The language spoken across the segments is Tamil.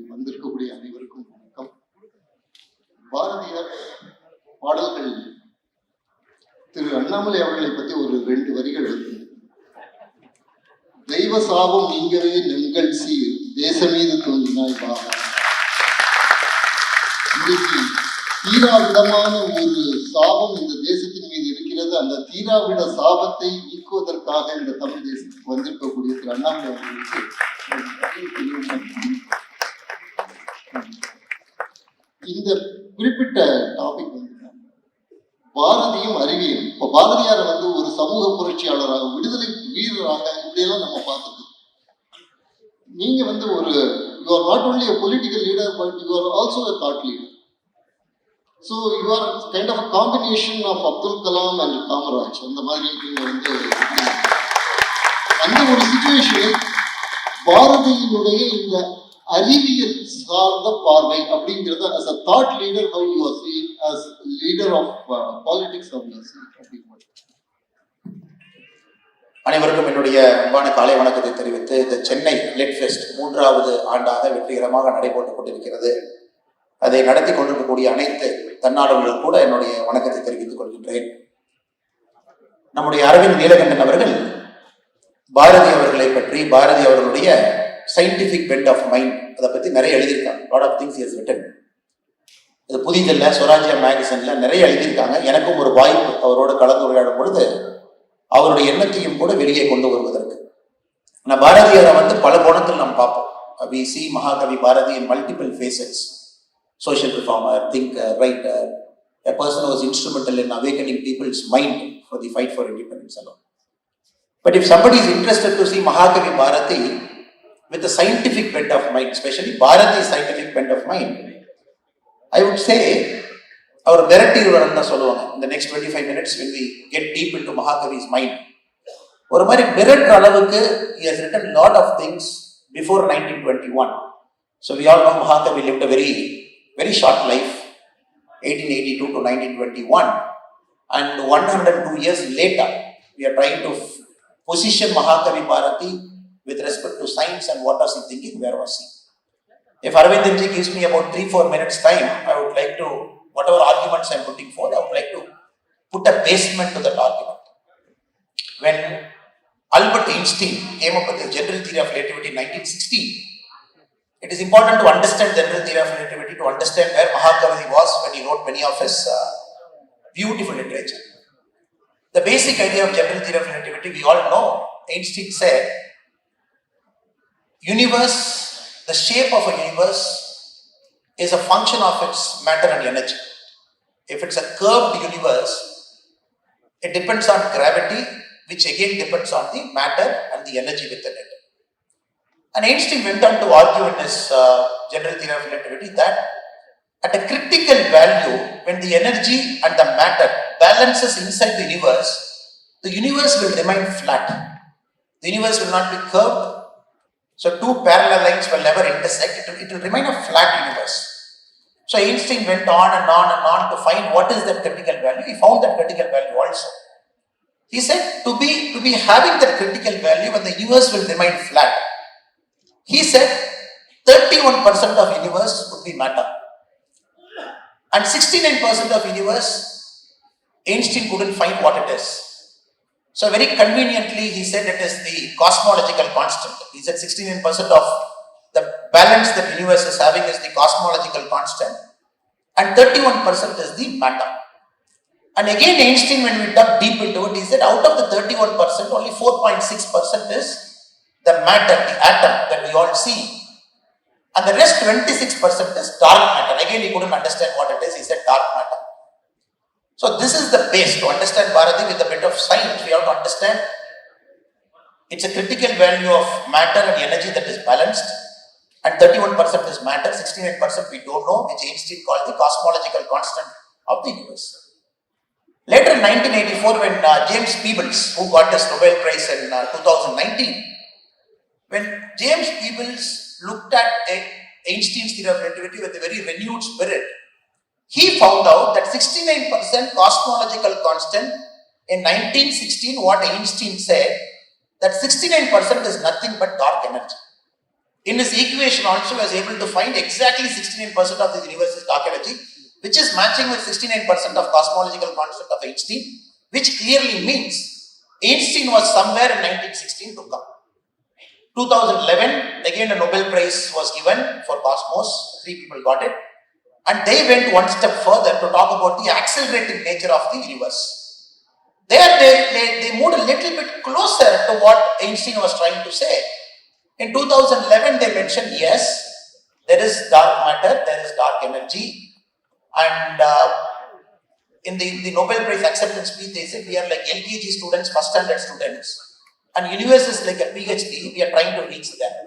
வந்திருக்கக்கூடிய அனைவருக்கும் வணக்கம். பாரதியார் பாடல்கள் திரு அண்ணாமலை அவர்களை பற்றி ஒரு 2 வரிகள் வருது. தெய்வ சாபம் நீங்கவே நெண்கள் சீர் தேசமீது தோன்றினாய் வா. இன்னைக்கு தீராவிடமான ஒரு சாபம் இந்த தேசத்தின் மீது இருக்கிறது. அந்த தீராவிட சாபத்தை நீக்குவதற்காக இந்த தமிழ் தேசத்துக்கு வந்திருக்கக்கூடிய திரு அண்ணாமலை அவர்களுக்கு இந்த குறிப்பிட்ட டாபிக் வந்து பாரதியும் அறிவியல். இப்ப பாரதியாரை வந்து ஒரு சமூக புரட்சியாளராக, விடுதலை வீரராக இப்படியெல்லாம் நம்ம பார்த்துக்கோம். நீங்க வந்து ஒரு you are not only a political leader but you are also a thought leader. So you are kind of a combination of Abdul Kalam and Kamaraj. அந்த மாதிரி நீங்க வந்து அந்த ஒரு சிச்சுவேஷனில் பாரதியினுடைய இந்த அறிவியல் சார்ந்த பார்வை அப்படிங்கிறது as a thought leader how you are seeing, as leader of politics how you are seeing. அனைவருக்கும் என்னுடைய அன்பான காலை வணக்கத்தை தெரிவித்து, இந்த சென்னை லிட் ஃபெஸ்ட் 3வது ஆண்டாக வெற்றிகரமாக நடைபெற்றுக் கொண்டிருக்கிறது. அதை நடத்தி கொண்டிருக்கக்கூடிய அனைத்து தன்னார்வலர்களும் கூட என்னுடைய வணக்கத்தை தெரிவித்துக் கொள்கின்றேன். நம்முடைய அரவிந்த் நீலகண்டன் அவர்கள் பாரதி அவர்களை பற்றி, பாரதி அவர்களுடைய சயின்டிபிக் பெண்ட் ஆஃப் மைண்ட், அதை பற்றி நிறைய எழுதியிருக்காங்க. Lot of things is written. இது புதிதில்ல, ஸ்வராஜ்யா மேகசின்ல நிறைய எழுதியிருக்காங்க. எனக்கும் ஒரு வாய்ப்பு அவரோடு கலந்துரையாடும் பொழுது அவருடைய எண்ணத்தையும் கூட வெளியே கொண்டு வருவதற்கு. ஆனால் பாரதியாரை வந்து பல கோணத்தில் நாம் பார்ப்போம். We see மகாகவி Bharathi in multiple facets. Social reformer, thinker, writer, a person who was instrumental in awakening people's mind for the fight for independence alone. But if somebody is interested to see Mahakavi Bharati with a scientific bent of mind, especially Bharati's scientific bent of mind, I would say our மிரட்டிடுவார்னு தான் சொல்லுவாங்க. இந்த next 25 minutes when we get deep into Mahakavi's mind, ஒரு மாதிரி மிரட்டுற அளவுக்கு he has written lot of things before 1921. So we all know Mahakavi lived a very short life, 1882 to 1921, and 102 years later we are trying to position Mahakavi Bharati with respect to science and what was he thinking, where was he. If Arvindji gives me about 3-4 minutes time, I would like to, whatever arguments I am putting forward, I would like to put a basement to that argument. When Albert Einstein came up with the general theory of relativity in 1916, it is important to understand general theory of relativity, to understand where Mahakavi was when he wrote many of his beautiful literature. The basic idea of general theory of relativity, we all know. Einstein said, universe, the shape of a universe is a function of its matter and energy. If it's a curved universe, it depends on gravity, which again depends on the matter and the energy within it. And Einstein went on to argue in his general theory of relativity that at a critical value, when the energy and the matter balances inside the universe will remain flat. The universe will not be curved. So 2 parallel lines will never intersect. It will remain a flat universe. So Einstein went on and on and on to find what is that critical value. He found that critical value also. He said to be having that critical value when the universe will remain flat, he said 31% of universe would be matter. And 69% of universe, Einstein couldn't find what it is. So very conveniently, he said it is the cosmological constant. He said 69% of the balance that universe is having is the cosmological constant, and 31% is the matter. And again, Einstein, when we dug deep into it, he said out of the 31%, only 4.6% is the matter, the atom that we all see. And the rest 26% is dark matter. Again, he couldn't understand what it is. He said dark matter. So this is the base. To understand Bharati with a bit of science, we have to understand it's a critical value of matter and energy that is balanced, and 31% is matter, 69% we don't know, which Einstein called the cosmological constant of the universe. Later in 1984, when James Peebles, who got this Nobel Prize in 2019, when James Peebles looked at Einstein's theory of relativity with a very renewed spirit, he found out that 69% cosmological constant in 1916, what Einstein said, that 69% is nothing but dark energy. In his equation also was able to find exactly 69% of the universe is dark energy, which is matching with 69% of cosmological concept of Einstein, which clearly means Einstein was somewhere in 1916 to come. 2011, again a Nobel Prize was given for cosmos, 3 people got it, and they went one step further to talk about the accelerating nature of the universe. There they moved a little bit closer to what Einstein was trying to say. In 2011, they mentioned, yes, there is dark matter, there is dark energy, and in the Nobel Prize acceptance speech, they said we are like LKG students, first standard students, and universe is like a PhD, we are trying to reach there.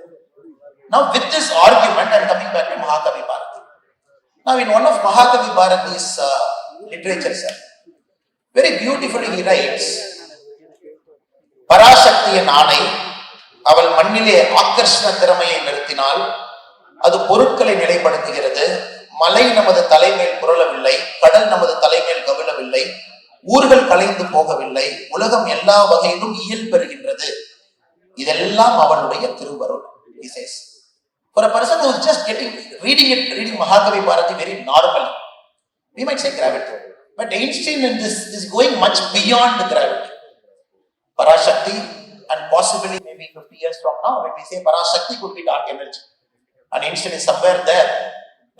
Now, with this argument, I am coming back to Mahakavi Bharati. Now, in one of Mahakavi Bharati's literature, sir, very beautifully he writes, பராசக்தியின் ஆணை அவள் மண்ணிலே ஆக்கர்ஷண திறமையை நிறுத்தினால் அது பொருட்களை நிலைப்படுத்துகிறது. மலை நமது தலைமேல் புரளவில்லை, கடல் நமது தலைமேல் கவிழவில்லை, ஊர்கள் கலைந்து போகவில்லை, உலகம் எல்லா வகையிலும் இயல் பெறுகின்றது. இதெல்லாம் அவனுடைய திருவருள். He says, for a person who is just reading Mahakavi Bharati very normally, we might say gravity. But Einstein in this is going much beyond gravity. Parashakti, and possibly maybe 50 years from now, when we say Parashakti could be dark energy, and Einstein is somewhere there,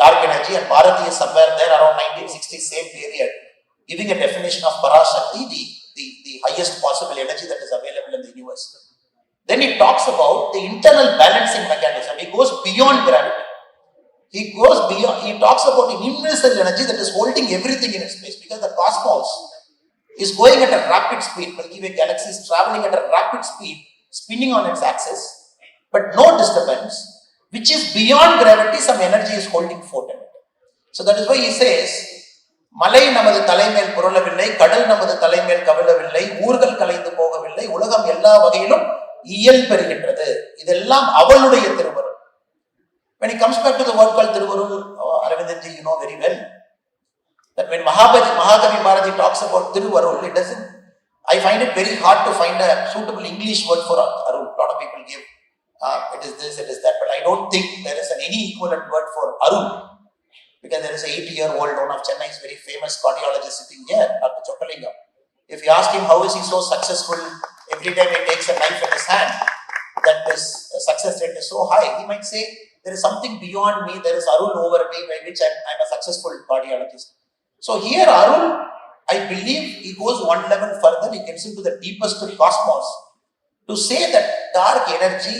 dark energy, and Bharati is somewhere there around 1960, same period, giving a definition of Parashakti, the highest possible energy that is available in the universe. Then he talks about the internal balancing mechanism. He goes beyond gravity. He talks about an universal energy that is holding everything in its place, because the cosmos is going at a rapid speed. Milky Way galaxy is traveling at a rapid speed, spinning on its axis, but no disturbance, which is beyond gravity. Some energy is holding forth in it. So that is why he says, மலை நமது தலைமேல் புரளவில்லை, கடல் நமது தலைமேல் கவிழவில்லை, ஊர்கள் கலைந்து போகவில்லை, உலகம் எல்லா வகையிலும் இயல் பெறுகின்றது. இதெல்லாம் அவளுடைய திருவருள். When he comes back to the word called திருவருள், Aravindanji, you know very well that when Mahakavi Bharati talks about Thiruvarul, it doesn't, I find it very hard to find a suitable English word for Arul. A lot of people give, it is this, it is that, but I don't think there is any equivalent word for Arul, because there is an 80-year-old, one of Chennai's very famous cardiologist sitting here, Dr. Chokkalingam. If you ask him how is he so successful, every time he takes a knife in his hand, that his success rate is so high, he might say, there is something beyond me, there is Arul over me, by which I'm a successful cardiologist. So here Arul, I believe he goes one level further, he gets into the deepest cosmos to say that dark energy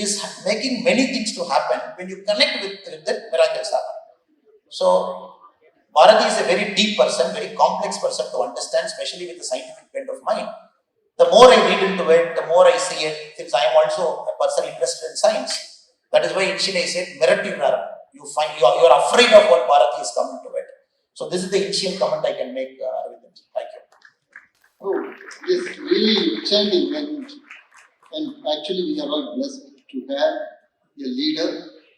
is making many things to happen when you connect with that miracles happen. So Bharati is a very deep person, very complex person to understand, especially with the scientific bent of mind. The more I read into it, the more I see it, since I am also a person interested in science. That is why initially I said, you are afraid of what Bharati is coming to it. So this is the initial comment I can make. Thank you. Oh, yes, really exciting, and actually we are all blessed to have a leader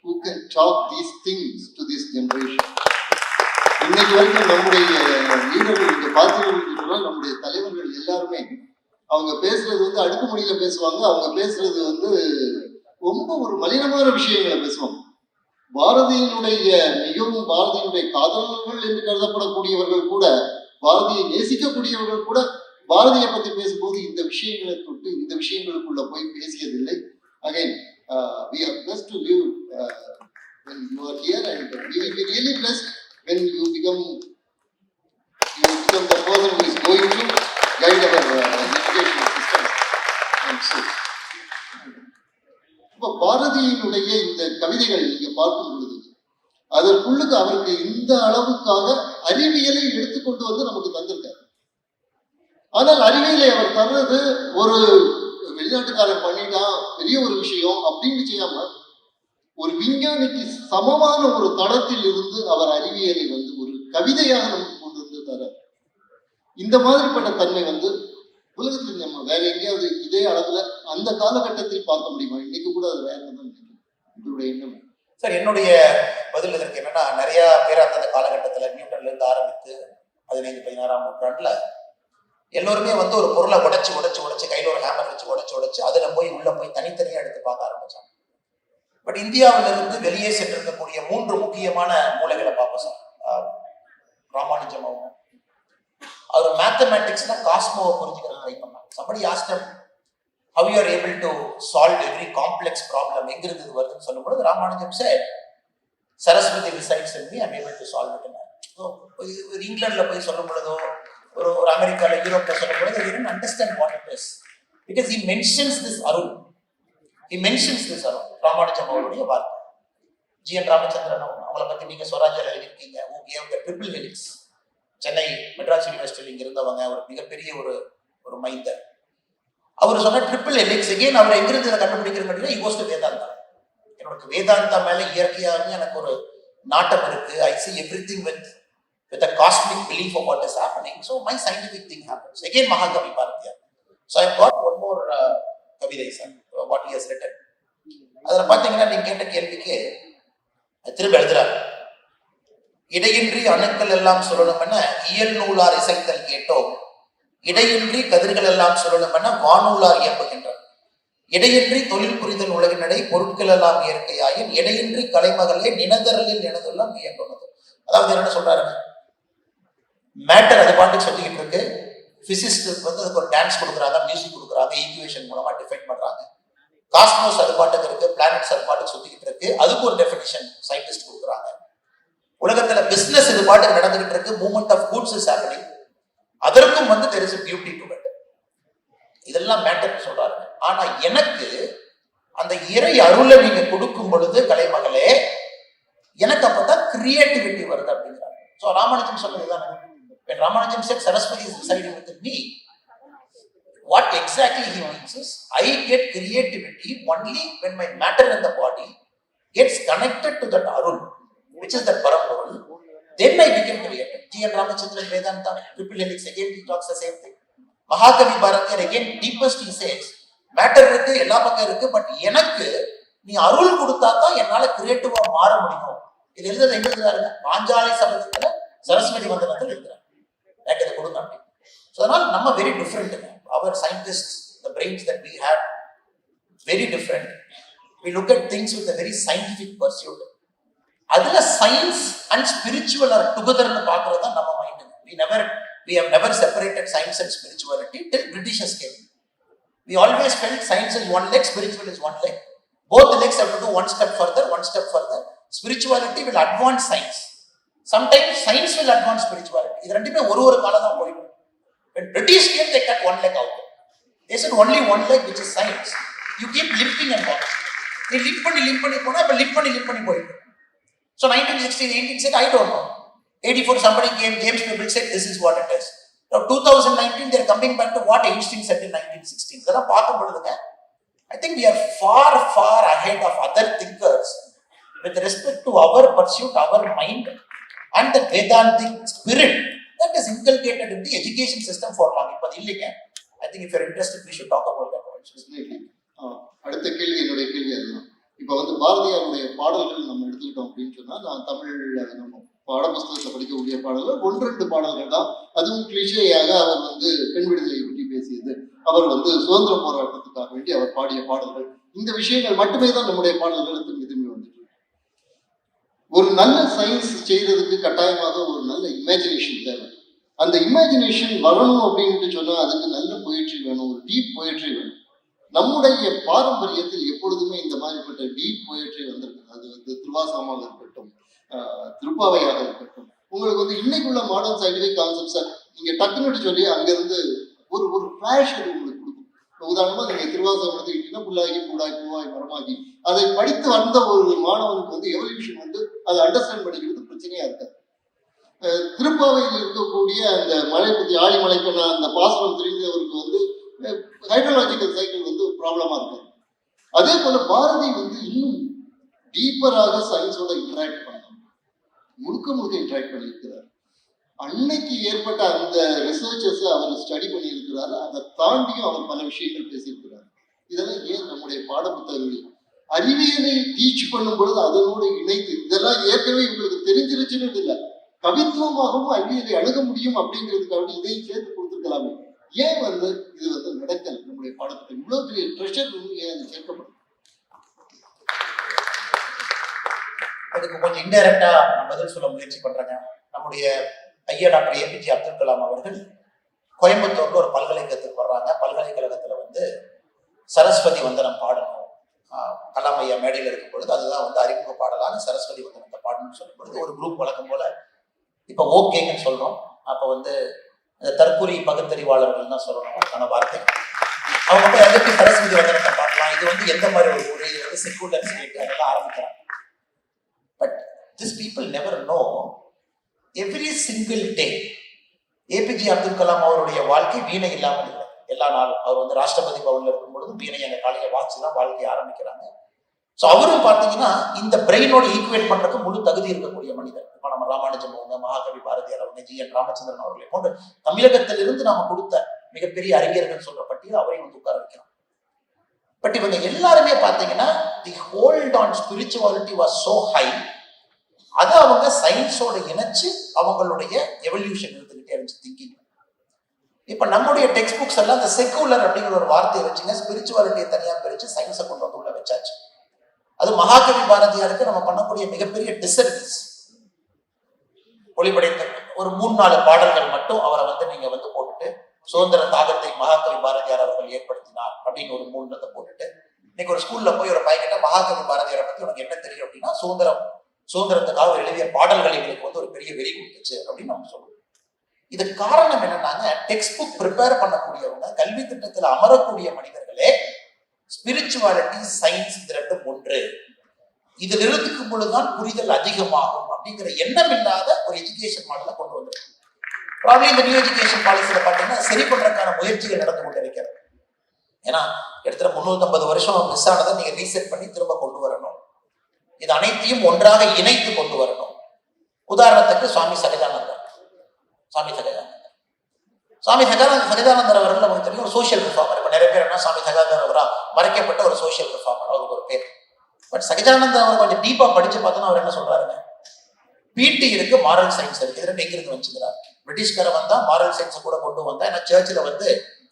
who can talk these things to this generation. இன்னைக்கு வரைக்கும் நம்முடைய லீடர்கள் இங்கே பார்த்தீங்கன்னா நம்முடைய தலைவர்கள் எல்லாருமே அவங்க பேசுறது வந்து அடுக்குமொழியில பேசுவாங்க, அவங்க பேசுறது வந்து ரொம்ப ஒரு மலினமான விஷயங்களை பேசுவாங்க. பாரதியினுடைய காதலர்கள் என்று கருதப்படக்கூடியவர்கள் கூட, பாரதியை நேசிக்கக்கூடியவர்கள் கூட பாரதியை பற்றி பேசும்போது இந்த விஷயங்களை தொட்டு இந்த விஷயங்களுக்குள்ள போய் பேசியதில்லை. Again, we are blessed to live when you are here, and we will be really blessed when you become the person who is going to guide our education system. இப்போ பாரதியினுடைய இந்த கவிதைகள் நீங்க பார்க்கும் பொழுது அதற்குள்ளுக்கு அவருக்கு இந்த அளவுக்காக அறிவியலை எடுத்துக்கொண்டு வந்து நமக்கு தந்திருக்காரு. ஆனால் அறிவியலை அவர் தர்றது ஒரு வெளிநாட்டுக்காரன் பண்ணிட்டான் பெரிய ஒரு விஷயம் அப்படின்னு செய்யாம ஒரு விஞ்ஞானிக்கு சமமான ஒரு தளத்தில் இருந்து அவர் அறிவியலை வந்து ஒரு கவிதையாக நமக்கு கொண்டு வந்து தர. இந்த மாதிரிப்பட்ட தன்மை வந்து உலகத்தில் நம்ம வேற எங்கேயாவது இதே அளவுல அந்த காலகட்டத்தில் பார்க்க முடியுமா? இன்னைக்கு கூட அது வேற தான். இதோட எண்ணம் சார், என்னுடைய பதில் இதற்கு என்னன்னா, நிறைய பேர் அந்த காலகட்டத்தில் நியூட்டன்ல இருந்து ஆரம்பித்து 15-16ஆம் நூற்றாண்டுல எல்லோருமே வந்து ஒரு பொருளை உடைச்சு கையில ஒரு ஹேமர் வச்சு உடைச்சு அதுல போய் உள்ள போய் தனித்தனியா எடுத்து பார்க்க ஆரம்பிச்சாங்க. பட் இந்தியாவிலிருந்து வெளியே சென்றிருக்கக்கூடிய 3 முக்கியமான மூலைகளை பார்ப்போம் சார். ராமானுஜம் அவங்க அவர் மேத்தமேட்டிக்ஸ்ல காஸ்மோவை புரிஞ்சுக்கிற ட்ரை பண்ணாங்க. somebody asked him how you are able to solve every complex problem, எங்கிருந்து இது வருதுன்னு சொல்லும்போது Ramanujam said Saraswati resides in me, I am able to solve it. ஒரு இங்கிலாந்துல போய் சொல்லும் பொழுதோ ஒரு அமெரிக்கால யூரோப்ல சொல்லும் பொழுது they didn't understand what it is because he mentions this Arun. Ramanujam அவருடைய வார்த்தை. ஜி.என். ராமச்சந்திரன் அவங்கள பத்தி நீங்க ஸ்வராஜ்ல எழுதியிருக்கீங்க. who gave the triple helix. Chennai Madras யூனிவர்சிட்டியில் இங்க இருந்தவங்க, ஒரு மிகப்பெரிய ஒரு மைந்தர். அவர் சொன்ன ட்ரிபிள் ஹெலிக்ஸ் எகைன் அவர் எங்கிருந்து இதை கண்டுபிடிக்கிறேன் ஈகோஸ்ட் வேதாந்தா. எனக்கு வேதாந்தா மேல இயற்கையாக எனக்கு ஒரு நாட்டம் இருக்கு. I see everything with a cosmic belief of what is happening. So my scientific thing happens. Again Mahakavi Bharatiyar. So I got one more கவிதை sir, what he has written. அதுல பாத்தீங்கன்னா நீங்க கேட்ட கேள்விக்கு திரும்ப எழுதுறாரு. இடையின்றி அணுக்கள் எல்லாம் சொல்லணும் என இயல் நூலார் இசைத்தல் கேட்டோம், இடையின்றி கதிர்கள் எல்லாம் சொல்லணும் என வானூலார் இயம்புகின்றனர். இடையின்றி தொழில் புரிதல் உலகினடை பொருட்கள் எல்லாம் இயற்கையாயின் இடையின்றி கலைமகளே நினதரலில் நினதெல்லாம் இயங்குனது. அதாவது என்ன சொல்றாருங்க, மேட்டர் அது பாட்டுக்கு சொல்லிக்கிட்டு இருக்கு. பிசிஸ்ட் வந்து அதுக்கு ஒரு டான்ஸ் கொடுக்குறாங்க, மியூசிக் கொடுக்குறாங்க, ஈக்குவேஷன் மூலமா டிஃபைன் பண்றாங்க. காஸ்மோஸ் அது பாட்டுக்கு இருக்கு, பிளானட்ஸ் அது பாட்டுக்கு சுத்திக்கிட்டு இருக்கு, அதுக்கு ஒரு டெஃபினிஷன் சயின்டிஸ்ட் கொடுக்குறாங்க. உலகத்துல பிசினஸ் இது பாட்டுக்கு நடந்துகிட்டு இருக்கு, movement of goods is happening, அதற்கும் வந்து there is a beauty to it. இதெல்லாம் மேட்டர் சொல்றாரு. ஆனா எனக்கு அந்த இறை அருளை நீங்க கொடுக்கும் பொழுது கலைமகளே, எனக்கு அப்பதான் கிரியேட்டிவிட்டி வருது அப்படிங்கிறாங்க. சோ ராமானுஜம் சொன்னதுதான், when Ramanujan said Saraswati is residing within me, what exactly he means is I get creativity only when my matter in the body gets connected to that Arun, which is that Paramurul, then I become creative. G.N. Ramachandran Vedanta, triple helix, again he talks the same thing. Mahakavi Bharatiyar again deepest he says, matter இருக்கு, எல்லா பக்கம் இருக்கு, பட் எனக்கு நீ அருள் கொடுத்தாதான் என்னால கிரியேட்டிவா மாற முடியும். இது எழுதுறது எங்க எழுதுறாருங்க, பாஞ்சாலி சபதத்துல சரஸ்வதி வந்தனத்துல எழுதுறாரு. எனக்கு இதை கொடுங்க அப்படி. ஸோ அதனால நம்ம வெரி டிஃப்ரெண்ட். அவர் scientist, the brains that we have, very different. We look at things with a very scientific pursuit. அதுல சயின்ஸ் அண்ட் ஸ்பிரிச்சுவல் ஆர் டுகெதர்னு பாக்குறது தான் நம்ம mind. we have never separated science and spirituality till Britishers came. We always felt science is one leg, spiritual is one leg. Both legs have to do one step further. Spirituality will advance science. Sometimes science will advance spirituality. இது ரெண்டுமே ஒரு காலம் தான் போயிடும். When British came, they cut one leg out. They said only one leg, which is science. You keep limping and walking. நீ லிம்ப் பண்ணி போனா அப்ப லிம்ப் பண்ணி போயிடும். So 1916, 18 said, I don't know. 84 somebody came, James Pebble said, this is what it is. Now 2019, they are coming back to what Einstein said in 1916. இதெல்லாம் பார்க்கும் பொழுதுங்க, I think we are far ahead of other thinkers with respect to our pursuit, our mind, and the Vedantic spirit that is inculcated in the education system for long. இப்ப இல்லைங்க. I think if you are interested, we should talk about that also. அடுத்த கேள்வி, என்னுடைய கேள்வி அதுதான். இப்ப வந்து பாரதியாருடைய பாடல்கள் நம்ம எடுத்துக்கிட்டோம் அப்படின்னு சொன்னா, நான் தமிழ்ல நம்ம பாட புஸ்தகத்தை படிக்கக்கூடிய பாடல்கள் 1-2 பாடல்கள் தான். அதுவும் கிளிஷேயாக அவர் வந்து பெண் விடுதலையை பற்றி பேசியது, அவர் வந்து சுதந்திர போராட்டத்துக்காக வேண்டி அவர் பாடிய பாடல்கள், இந்த விஷயங்கள் மட்டுமே தான் நம்முடைய பாடல்கள் திரும்பி வந்துட்டு. ஒரு நல்ல சயின்ஸ் செய்யறதுக்கு கட்டாயமாக ஒரு நல்ல இமேஜினேஷன் தேவை. அந்த இமேஜினேஷன் வரணும் அப்படின்ட்டு சொன்னா அதுக்கு நல்ல பொயட்ரி வேணும், ஒரு டீப் பொயட்ரி வேணும். நம்முடைய பாரம்பரியத்தில் எப்பொழுதுமே இந்த மாதிரிப்பட்ட டீப் பொயட்ரி வந்திருக்கு. அது வந்து திருவாசகமாக இருக்கட்டும், திருப்பாவையாக இருக்கட்டும், உங்களுக்கு வந்து இன்னைக்குள்ள மாடர்ன் சயின்டிபிக் கான்செப்ட்ஸை நீங்க டக்குன்னு சொல்லி அங்கிருந்து ஒரு ஃபிளாஷ் அது உங்களுக்கு கொடுக்கும். உதாரணமா நீங்க திருவாசகம் எடுத்துக்கிட்டீங்கன்னா, புல்லாகி பூடாய் பூவாய் மரமாகி, அதை படித்து வந்த ஒரு மாணவனுக்கு வந்து எவல்யூஷன் வந்து அதை அண்டர்ஸ்டாண்ட் பண்ணிக்கிறது பிரச்சனையா இருக்காது. திருப்பாவையில் இருக்கக்கூடிய அந்த மலை பற்றி ஆழிமலைக்கான அந்த பாசனம் தெரிந்தவருக்கு வந்து ஹைட்ரோலாஜிக்கல் சைக்கிள் வந்து ப்ராப்ளமா இருக்கும். அதே போல பாரதி வந்து இன்னும் டீப்பராக சயின்ஸோட இன்டராக்ட் பண்ணணும், முழுக்க இன்டராக்ட் பண்ணியிருக்கிறார். அன்னைக்கு ஏற்பட்ட அந்த ரிசர்ச்சஸ் அவர் ஸ்டடி பண்ணியிருக்கிறாரு. அதை தாண்டியும் அவர் பல விஷயங்கள் பேசியிருக்கிறார். இதெல்லாம் ஏன் நம்முடைய பாட புத்தகங்களில் அறிவியலை டீச் பண்ணும் பொழுது அதனோடு இணைத்து, இதெல்லாம் ஏற்கனவே உங்களுக்கு தெரிஞ்சிருச்சுன்னு இல்லை, கவித்துவமாகவும் அறிவியலை அணுக முடியும் அப்படிங்கிறதுக்காக இதையும் சேர்த்து கொடுத்துருக்கலாமே. ஏன் வந்து இது வந்து நடக்கல? நம்முடைய பாடத்தில் இவ்வளவு பெரிய ட்ரெஷர் வந்து ஏன் அது சேர்க்கப்படும்? இதுக்கு கொஞ்சம் இன்டைரக்டா நான் பதில் சொல்ல முயற்சி பண்றேங்க. நம்முடைய ஐயா டாக்டர் ஏபிஜே அப்துல் கலாம் அவர்கள் கோயம்புத்தூர்ல ஒரு பல்கலைக்கழகத்துக்கு வர்றாங்க. பல்கலைக்கழகத்துல வந்து சரஸ்வதி வந்தனம் பாடணும். கலாம் ஐயா மேடையில் இருக்கும் பொழுது அதுதான் வந்து அறிமுக பாடலான சரஸ்வதி வந்தனத்தை பாடணும்னு சொல்லும் பொழுது ஒரு குரூப் வழக்கம் போல இப்ப ஓகேங்கன்னு சொல்றோம். அப்ப வந்து இந்த தற்கொலை பகுத்தறிவாளர்கள் தான் சொல்லணும் அதுக்கான வார்த்தை. அவங்க போய் எதுக்கு சரஸ்வதி வந்தனத்தை பாடலாம், இது வந்து எந்த மாதிரி ஒரு ஊர், இது வந்து செக்குலர் ஸ்டேட் அதெல்லாம் ஆரம்பிக்கிறாங்க. But this people never know every single day APJ Abdul Kalam அவருடைய வாழ்க்கை வீணை இல்லாமல் இல்லை. எல்லா நாளும் அவர் வந்து ராஷ்டிரபதி பவன்ல இருக்கும் பொழுது வீணை எங்க காலையில வாட்ச் தான் வாழ்க்கையை ஆரம்பிக்கிறாங்க. ஸோ அவரும் பார்த்தீங்கன்னா இந்த பிரெயினோட ஈக்குவேட் பண்றதுக்கு முழு தகுதி இருக்கக்கூடிய மனிதர். இப்போ நம்ம ராமானுஜம் அவங்க, மகாகவி பாரதியார் அவங்க, ஜி.என். ராமச்சந்திரன் அவர்களை போன்ற தமிழகத்திலிருந்து நாம கொடுத்த மிகப்பெரிய அறிஞர்கள் சொல்ற பட்டியல் அவரையும் வந்து உட்கார வைக்கிறோம். பட் இவங்க எல்லாருமே பார்த்தீங்கன்னா the hold on spirituality was so high. அதை அவங்க சயின்ஸோட இணைச்சு அவங்களுடைய எவல்யூஷன் இருந்துகிட்டே இருந்துச்சு திங்கிங். இப்ப நம்முடைய டெக்ஸ்ட் புக்ஸ் எல்லாம் இந்த செக்குலர் அப்படிங்கிற ஒரு வார்த்தையை வச்சுங்க, ஸ்பிரிச்சுவாலிட்டியை தனியா பிரிச்சு சயின்ஸை கொண்டு வந்து உள்ள வச்சாச்சு. அது மகாகவி பாரதியாருக்கு நம்ம பண்ணக்கூடிய மிகப்பெரிய டிசர்விஸ். ஒளிபடைத்த ஒரு 3-4 பாடல்கள் மட்டும் அவரை வந்து நீங்க வந்து போட்டுட்டு சுதந்திர தாகத்தை மகாகவி பாரதியார் அவர்கள் ஏற்படுத்தினார் அப்படின்னு ஒரு 3 போட்டுட்டு இன்னைக்கு ஒரு ஸ்கூல்ல போய் ஒரு பையன்கிட்ட மகாகவி பாரதியாரை பத்தி உனக்கு என்ன தெரியும் அப்படின்னா சுதந்திரத்துக்காக எழுதிய பாடல்கள் எங்களுக்கு வந்து ஒரு பெரிய வெறி கொடுத்துச்சு அப்படின்னு நம்ம சொல்லுவோம். இது காரணம் என்னன்னாங்க, டெக்ஸ்ட் புக் ப்ரிப்பேர் பண்ணக்கூடியவங்க, கல்வி திட்டத்தில் அமரக்கூடிய மனிதர்களே ஸ்பிரிச்சுவாலிட்டி சயின்ஸ் இது ரெண்டும் ஒன்று, இதில் இருக்கும் பொழுதுதான் புரிதல் அதிகமாகும் அப்படிங்கிற எண்ணம் இல்லாத ஒரு எஜுகேஷன் மாடலை கொண்டு வந்திருக்கு. ப்ராப்ளம் இந்த நியூ எஜுகேஷன் பாலிசியில பாத்தீங்கன்னா சரி பண்றதுக்கான முயற்சிகள் நடந்து கொண்டு இருக்கிறது. ஏன்னா எடுத்துகிற 350 வருஷம் மிஸ் ஆனதை நீங்க ரீசெட் பண்ணி திரும்ப கொண்டு வரணும். இது அனைத்தையும் ஒன்றாக இணைத்து கொண்டு வரணும். உதாரணத்துக்கு சுவாமி சகஜானந்தர் அவர்கள் நமக்கு தெரியும் ஒரு சோசியல் ரிஃபார்மர். இப்ப நிறைய பேர் என்ன சுவாமி சகஜானந்தர் அவரா மறைக்கப்பட்ட ஒரு சோசியல் ரிஃபார்மர், அவருக்கு ஒரு பேர். பட் சகஜானந்தர் அவர் கொஞ்சம் டீப்பா படிச்சு பார்த்தோன்னா அவர் என்ன சொல்றாருங்க, பிடி இருக்கு, மாரல் சயின்ஸ் இருக்கு, இது ரெண்டு எங்கிருந்து வந்துச்சுக்கிறார். பிரிட்டிஷ்கார வந்தா மாரல் சயின்ஸ் கூட கொண்டு வந்தா, ஏன்னா சர்ச்சில் வந்து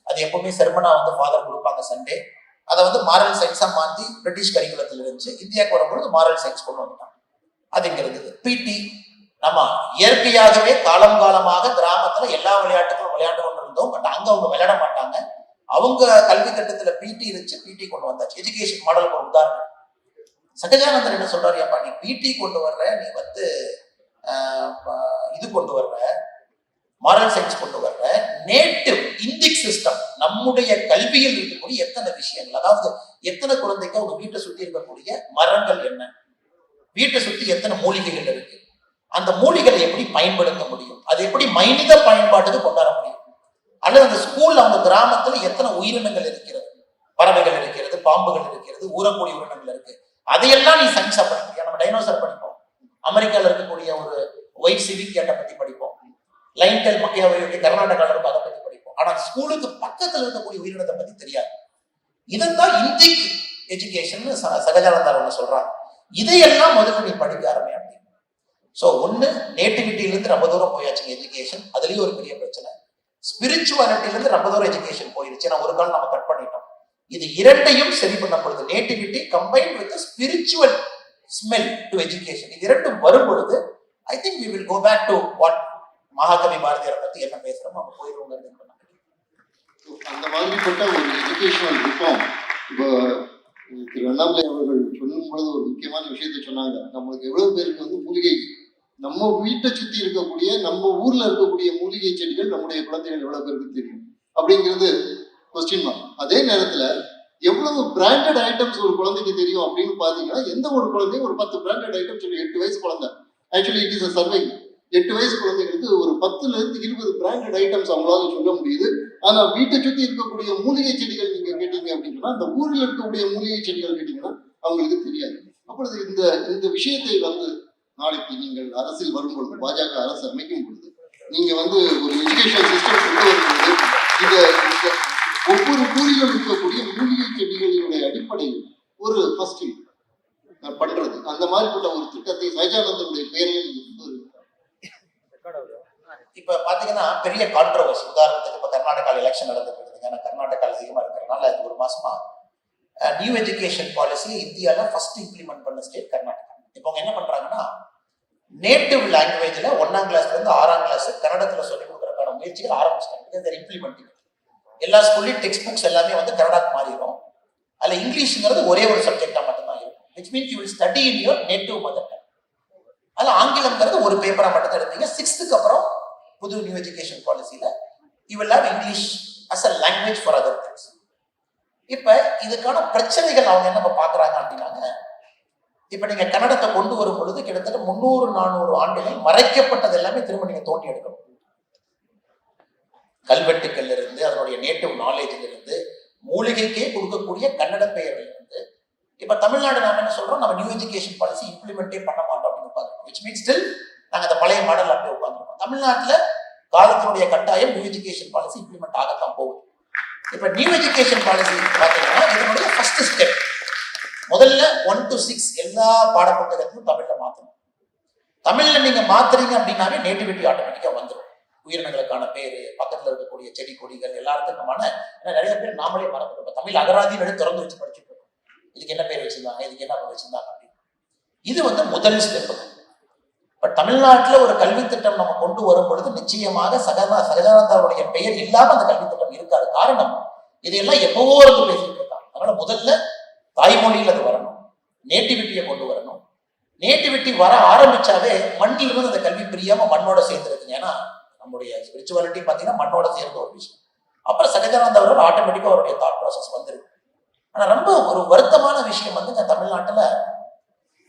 அது எப்பவுமே செர்மனா வந்து ஃபாதர் கொடுப்பாங்க சண்டே, அதை வந்து மாரல் சயின்ஸா மாத்தி பிரிட்டிஷ் கரிக்குலத்தில் இருந்துச்சு. இந்தியாவுக்கு வரும்பொழுது மாரல் சயின்ஸ் கொண்டு வந்துட்டாங்க. அது இங்க இருந்தது. பிடி நம்ம இயற்கையாகவே காலம் காலமாக கிராமத்துல எல்லா விளையாட்டுகளும் விளையாண்டு கொண்டு இருந்தோம். பட் அங்க அவங்க விளையாட மாட்டாங்க. அவங்க கல்வி திட்டத்துல பிடி இருந்துச்சு, பிடி கொண்டு வந்தாச்சு. எஜுகேஷன் மாடலுக்கு ஒரு உதாரணம். சகஜானந்தர் என்ன சொல்றாரு, அப்பா நீ பிடி கொண்டு வர்ற, நீ வந்து இது கொண்டு வர்ற, மாரல் சயின்ஸ் கொண்டு வர்ற, நேட்டிவ் இந்திக் சிஸ்டம் நம்முடைய கல்வியில் இருக்கக்கூடிய எத்தனை விஷயங்கள், அதாவது எத்தனை குழந்தைக்கு அவங்க வீட்டை சுத்தி இருக்கக்கூடிய மரங்கள் என்ன, வீட்டை சுத்தி எத்தனை மூலிகைகள் இருக்கு, அந்த மூலிகளை எப்படி பயன்படுத்த முடியும், அது எப்படி மனித பயன்பாட்டுக்கு கொண்டாட முடியும், அல்லது அந்த ஸ்கூல்ல அவங்க கிராமத்துல எத்தனை உயிரினங்கள் இருக்கிறது, பறவைகள் இருக்கிறது, பாம்புகள் இருக்கிறது, ஊறக்கூடிய உயிரினங்கள் இருக்கு, அதையெல்லாம் நீ சயின்ஸா படிக்கிறியா. நம்ம டைனோசர் படிப்போம், அமெரிக்கால இருக்கக்கூடிய ஒரு ஒயிட் சிவிக் கேட்டை பத்தி படிப்போம், லைன்டெல் மக்கையாவை கர்நாடகால இருக்கும் அதை பத்தி படிப்போம். ஆனா ஸ்கூலுக்கு பக்கத்துல இருக்கக்கூடிய உயிரினத்தை பத்தி தெரியாது. இதைத்தான் இந்திக் எஜுகேஷன் சகஜானந்தார் ஒண்ணு சொல்றாங்க. இதையெல்லாம் முதல்ல நீ படிக்க ஆரம்பி அப்படின்னு. ஸோ ஒண்ணு நேட்டிவிட்டியிலிருந்து ரொம்ப தூரம் போயாச்சுங்க எஜுகேஷன், அதுலயும் ஒரு பெரிய பிரச்சனை. ஸ்பிரிச்சுவாலிட்டியிலிருந்து ரொம்ப தூரம் எஜுகேஷன் போயிருச்சு. நான் ஒரு காலம் நம்ம கட் பண்ணிட்டோம். இது இரண்டையும் சரி பண்ணப்படுது. Nativity combined with spiritual smell to education, இது இரண்டும் வரும் பொழுது I think we will go back to what மகாகவி பாரதியாரை பத்தி என்ன பேசுறோமோ அவங்க போயிடுவோங்கிறது. அந்த மாதிரிப்பட்ட ஒரு எஜுகேஷனல் ரிஃபார்ம் இப்போ திரு அண்ணாமலை அவர்கள் சொல்லும் பொழுது ஒரு முக்கியமான விஷயத்தை சொன்னாங்க. நம்மளுக்கு எவ்வளவு பேருக்கு வந்து மூலிகை, நம்ம வீட்டை சுத்தி இருக்கக்கூடிய நம்ம ஊர்ல இருக்கக்கூடிய மூலிகை செடிகள் நம்முடைய குழந்தைகள் எவ்வளவு பேருக்கு தெரியும் அப்படிங்கிறது கொஸ்டின் மார்க். அதே நேரத்துல எவ்வளவு பிராண்டட் ஐட்டம்ஸ் ஒரு குழந்தைக்கு தெரியும் அப்படின்னு பாத்தீங்கன்னா, எந்த ஒரு குழந்தையும் ஒரு 10 பிராண்டட் ஐட்டம்ஸ், 8 வயசு குழந்தை, actually it is a survey, 8 வயசு குழந்தைகளுக்கு ஒரு 10ல இருந்து 20 பிராண்டட் ஐட்டம்ஸ் அவங்களால சொல்ல முடியுது. ஆனா வீட்டை சுத்தி இருக்கக்கூடிய மூலிகை செடிகள் நீங்க கேட்டீங்க அப்படின்னு சொன்னா, அந்த ஊரில் இருக்கக்கூடிய மூலிகை செடிகள் கேட்டீங்கன்னா அவங்களுக்கு தெரியாது. அப்பொழுது இந்த விஷயத்தை வந்து நாளைக்கு நீங்கள் அரசில் வரும்பொழுது, பாஜக அரசு அமைக்கும் பொழுது, நீங்க வந்து ஒரு எஜுகேஷன் சிஸ்டம் கொண்டு வரும்பொழுது இந்த ஒவ்வொரு ஊரிலும் இருக்கக்கூடிய மூலிகை செடிகளினுடைய அடிப்படையில் ஒரு ஃபர்ஸ்ட் பண்றது, அந்த மாதிரிப்பட்ட ஒரு திட்டத்தை சகஜானந்தனுடைய பெயரில் இப்ப பாத்தீங்கன்னா பெரிய கான்ட்ரோவர்சி. உதாரணத்துக்கு இப்ப கர்நாடகாவில் எலெக்ஷன் நடந்துட்டு இருக்குதுங்க. ஏன்னா கர்நாடகாவில் அதிகமா இருக்கிறதுனால அது ஒரு மாசமா நியூ எஜுகேஷன் பாலிசி இந்தியாவில் ஃபர்ஸ்ட் இம்ப்ளிமெண்ட் பண்ண ஸ்டேட் கர்நாடகா. இப்போ அவங்க என்ன பண்றாங்கன்னா நேட்டிவ் லாங்குவேஜ்ல 1ஆம் கிளாஸ்ல இருந்து 6ஆம் கிளாஸ் கன்னடத்துல சொல்லிக் கொடுக்கறதுக்கான முயற்சிகள் ஆரம்பிச்சிட்டாங்க. இம்ப்ளிமெண்டிங் எல்லா ஸ்கூல்லையும் டெக்ஸ்ட் புக்ஸ் எல்லாமே வந்து கன்னடாக்கு மாறிடும். அதுல இங்கிலீஷ்ங்கிறது ஒரே ஒரு சப்ஜெக்டா மட்டும்தான் இருக்கும். Which means you will study in your native mother tongue. அதுல ஆங்கிலம்ங்கிறது ஒரு பேப்பரா மட்டும் தான் எடுப்பீங்க. 6th அப்புறம் புது நியூ எஜுகேஷன் பாலிசியில you will have English as a language for other things. இப்ப இதுக்கான பிரச்சனைகள் அவங்க என்ன பாக்குறாங்க அப்படின்னாங்க, இப்ப நீங்க கன்னடத்தை கொண்டு வரும் பொழுது கிட்டத்தட்ட 300-400 ஆண்டுகள் மறைக்கப்பட்டது எல்லாமே திரும்ப நீங்க தோண்டி எடுக்கணும். கல்வெட்டுக்கள்ல இருந்து அதனுடைய நேட்டிவ் நாலேஜ்ல இருந்து மூலிகைக்கே கொடுக்கக்கூடிய கன்னட பெயர்கள் இருந்து இப்ப தமிழ்நாடு நாம என்ன சொல்றோம், நம்ம நியூ எஜுகேஷன் பாலிசி இம்ப்ளிமெண்டே பண்ண மாட்டோம் அப்படின்னு உட்காந்துருக்கோம். விச் மீன்ஸ் ஸ்டில் நாங்க அந்த பழைய மாடல் அப்படியே உட்காந்துருக்கோம். தமிழ்நாட்டுல காலத்தினுடைய கட்டாயம் நியூ எஜுகேஷன் பாலிசி இம்ப்ளிமெண்ட் ஆகத்தான் போகுது. இப்ப நியூ எஜுகேஷன் பாலிசி பாத்தீங்கன்னா இதனுடைய ஃபர்ஸ்ட் ஸ்டெப் முதல்ல 1 to 6 எல்லா பாடப்புத்தகத்தையும் தமிழ்ல மாத்தணும். தமிழ்ல நீங்க மாத்துறீங்க அப்படின்னாவே நேட்டிவிட்டி ஆட்டோமேட்டிக்கா வந்துடும். உயிரினங்களுக்கான பேரு, பக்கத்துல இருக்கக்கூடிய செடி கொடிகள் எல்லாத்துக்குமான நிறைய பேர் நாமளே மறந்துருப்போம். தமிழ் அகராதின்னு திறந்து வச்சு படிச்சுட்டு இருக்கோம். இதுக்கு என்ன பேர் வச்சிருந்தாங்க, இதுக்கு என்ன பேர் வச்சிருந்தாங்க அப்படின்னு. இது வந்து முதல் ஸ்டெப். இப்ப தமிழ்நாட்டுல ஒரு கல்வி திட்டம் நம்ம கொண்டு வரும் பொழுது நிச்சயமாக சகஜானந்தாவுடைய பெயர் இல்லாம அந்த கல்வி திட்டம் இருக்காது. காரணம் இதையெல்லாம் எப்பவோ இருந்து பேசிட்டு இருக்காங்க. அதனால முதல்ல தாய்மொழியில் அது வரணும், நேட்டிவிட்டியை கொண்டு வரணும். நேட்டிவிட்டி வர ஆரம்பிச்சாவே மண்ணில் இருந்து அந்த கல்வி பிரியாம மண்ணோட சேர்ந்துருக்குங்க. ஏன்னா நம்முடைய ஸ்பிரிச்சுவாலிட்டி பார்த்தீங்கன்னா மண்ணோட சேர்ந்த ஒரு விஷயம். அப்புறம் சகஜானந்த அவரோட ஆட்டோமேட்டிக்கா அவருடைய தாட் ப்ராசஸ் வந்துருக்கு. ஆனா ரொம்ப ஒரு வருத்தமான விஷயம் வந்து தமிழ்நாட்டுல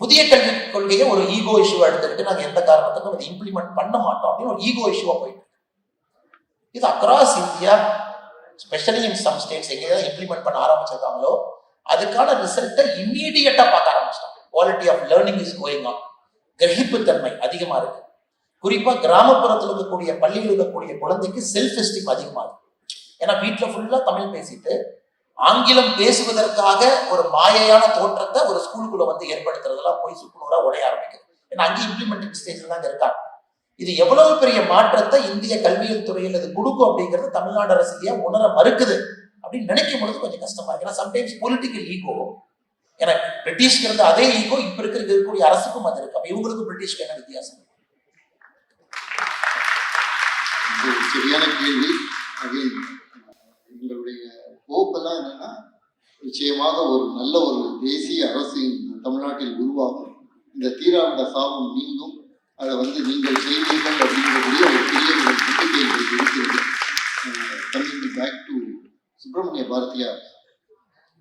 புதிய கல்விக் கொள்கையை ஒரு ஈகோ இஷ்யூ எடுத்துக்கிட்டு நாங்க எந்த காரணத்துக்கும் அதை இம்ப்ளிமெண்ட் பண்ண மாட்டோம் அப்படின்னு ஒரு ஈகோ இஷ்யூவா போயிட்டு இது across India, specially in some states எங்கேயாவது இம்ப்ளிமெண்ட் பண்ண ஆரம்பிச்சிருக்காங்களோ அதுக்கான ரிசல்ட்டை இம்மீடியட்டா பார்க்க ஆரம்பிச்சிட்டாங்க. Quality of learning is going on. கிரகிப்பு தன்மை அதிகமா இருக்கு. குறிப்பா கிராமப்புறத்தில் இருக்கக்கூடிய பள்ளியில் இருக்கக்கூடிய குழந்தைக்கு செல்ஃப் எஸ்டீம் அதிகமா இருக்கு. ஏன்னா வீட்டுல ஃபுல்லா தமிழ் பேசிட்டு ஆங்கிலம் பேசுவதற்காக ஒரு மாயையான தோற்றத்தை ஒரு ஸ்கூலுக்குள்ள வந்து ஏற்படுத்துறதெல்லாம் போய் சுக்குநூறா உடைய ஆரம்பிக்குது. ஏன்னா அங்கே இம்ப்ளிமெண்டிங் ஸ்டேஜ்ல தான் இருக்காங்க. இது எவ்வளவு பெரிய மாற்றத்தை இந்திய கல்வியல் துறையில் இது கொடுக்கும் அப்படிங்கிறது தமிழ்நாடு அரசியலையா உணர மறுக்குது அப்படின்னு நினைக்கும் பொழுது கொஞ்சம் கஷ்டமா இருக்கு. ஏன்னா சம்டைம்ஸ் பொலிட்டிக்கல் ஈகோ, ஏன்னா பிரிட்டிஷ்க்கு இருந்த அதே ஈகோ இப்ப இருக்கக்கூடிய அரசுக்கும் அது இருக்கு. அப்ப இவங்களுக்கு பிரிட்டிஷ்க்கு என்ன வித்தியாசம்? சரியான கேள்வி. எங்களுடைய போக்கெல்லாம் என்னன்னா, நிச்சயமாக ஒரு நல்ல ஒரு தேசிய அரசு தமிழ்நாட்டில் உருவாகும், இந்த தீராவிட சாபம் நீங்கும், அதை வந்து நீங்கள் செய்வீர்கள் அப்படிங்கக்கூடிய ஒரு பெரிய ஒரு நம்பிக்கை எங்களுக்கு இருக்கிறது. Coming back to Subramania Bharathiyar,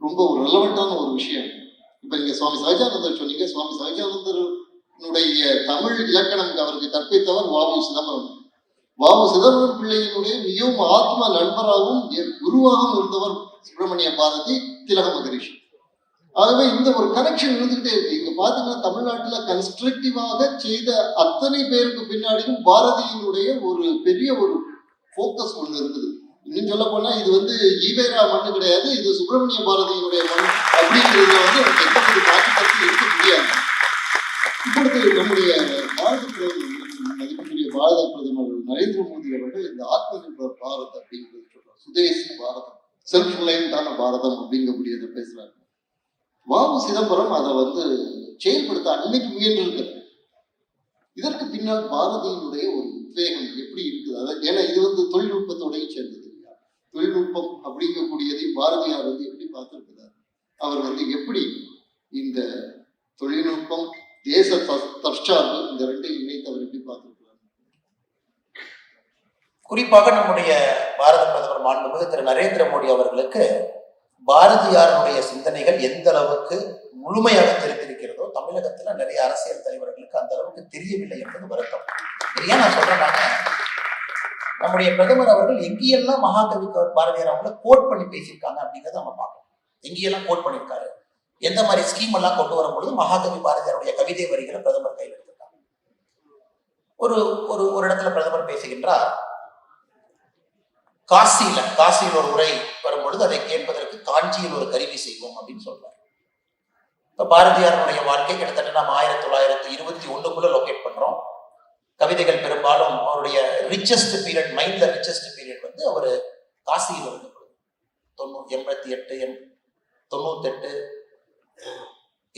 ரொம்ப ஒரு ரெலவெண்டான ஒரு விஷயம். இப்ப நீங்க சுவாமி சகஜானந்தர் சொன்னீங்க. சுவாமி சகஜானந்தருடைய தமிழ் இலக்கணம் அவருக்கு கற்பித்தவர் வாவு சிதம்பரம். வாவு சிதம்பரம் பிள்ளையினுடைய மிகவும் ஆத்ம நண்பராகவும் குருவாகவும் இருந்தவர் சுப்பிரமணிய பாரதி, திலக மகரிஷி. ஆகவே இந்த ஒரு கனெக்ஷன் இருந்துகிட்டே இருக்கு. இங்க பாத்தீங்கன்னா தமிழ்நாட்டுல கன்ஸ்ட்ரக்டிவாக செய்த அத்தனை பேருக்கு பின்னாடியும் பாரதியினுடைய ஒரு பெரிய ஒரு போக்கஸ் ஒண்ணு இருக்குது. இன்னும் சொல்ல போனா இது வந்து ஈவேரா மண்ணு கிடையாது, இது சுப்பிரமணிய பாரதியினுடைய மண் அப்படிங்கிறத வந்து எந்த ஒரு மாற்றத்தை இருக்க முடியாது. இப்பொழுது நம்முடைய பாரத பிரதமர், மதிப்புக்குரிய பாரத பிரதமர் நரேந்திர மோடி அவர்கள் இந்த ஆத்ம நிர்பர் பாரத் அப்படிங்கிறது சொல்றாரு. சுதேசி பாரதம், செல்ஃப் ரிலையன்டான பாரதம் அப்படிங்கக்கூடியதை பேசுறாரு. வாவு சிதம்பரம் அதை வந்து செயல்படுத்த அன்னைக்கு முயன்றிருக்கிறது. இதற்கு பின்னால் பாரதியினுடைய ஒரு உத்வேகம் எப்படி இருக்குது? அதாவது ஏன்னா இது வந்து தொழில்நுட்பத்தோடையும் சேர்ந்தது இல்லையா? தொழில்நுட்பம் அப்படிங்கக்கூடியதை பாரதியார் வந்து எப்படி பார்த்திருக்கிறார்? அவர் வந்து எப்படி இந்த தொழில்நுட்பம், தேச தற்சார்பு, இந்த ரெண்டையும் இணைத்து அவர் எப்படி பார்த்திருக்கிறார்? குறிப்பாக நம்முடைய பாரத பிரதமர் மாண்புமிகு திரு நரேந்திர மோடி அவர்களுக்கு பாரதியாருடைய சிந்தனைகள் எந்த அளவுக்கு முழுமையாக தெரிந்திருக்கிறதோ தமிழகத்துல நிறைய அரசியல் தலைவர்களுக்கு அந்த அளவுக்கு தெரியவில்லை என்பது வருத்தம். ஏன் நான் சொல்றேன்னா, நம்முடைய பிரதமர் அவர்கள் எங்கேயெல்லாம் மகாகவி பாரதியார் அவங்களை கோட் பண்ணி பேசியிருக்காங்க அப்படிங்கிறத நம்ம பார்க்கணும். எங்கேயெல்லாம் கோட் பண்ணியிருக்காரு, எந்த மாதிரி ஸ்கீம் எல்லாம் கொண்டு வரும் பொழுது மகாகவி பாரதியாருடைய கவிதை வரிகளை பிரதமர் கையில் எடுத்திருக்காங்க. ஒரு இடத்துல பிரதமர் பேசுகின்றார், காசியில் ஒரு உரை வரும்பொழுது அதை கேட்பதற்கு காஞ்சியில் ஒரு கருவி செய்வோம் அப்படின்னு சொல்றாரு. இப்ப பாரதியாருடைய வாழ்க்கை கிட்டத்தட்ட நம்ம 1921 லொகேட் பண்றோம். கவிதைகள் பெரும்பாலும் அவருடைய ரிச்சஸ்ட் பீரியட், மைண்ட்ல ரிச்சஸ்ட் பீரியட் வந்து அவர் காசியில் இருந்த பொழுது 88, 98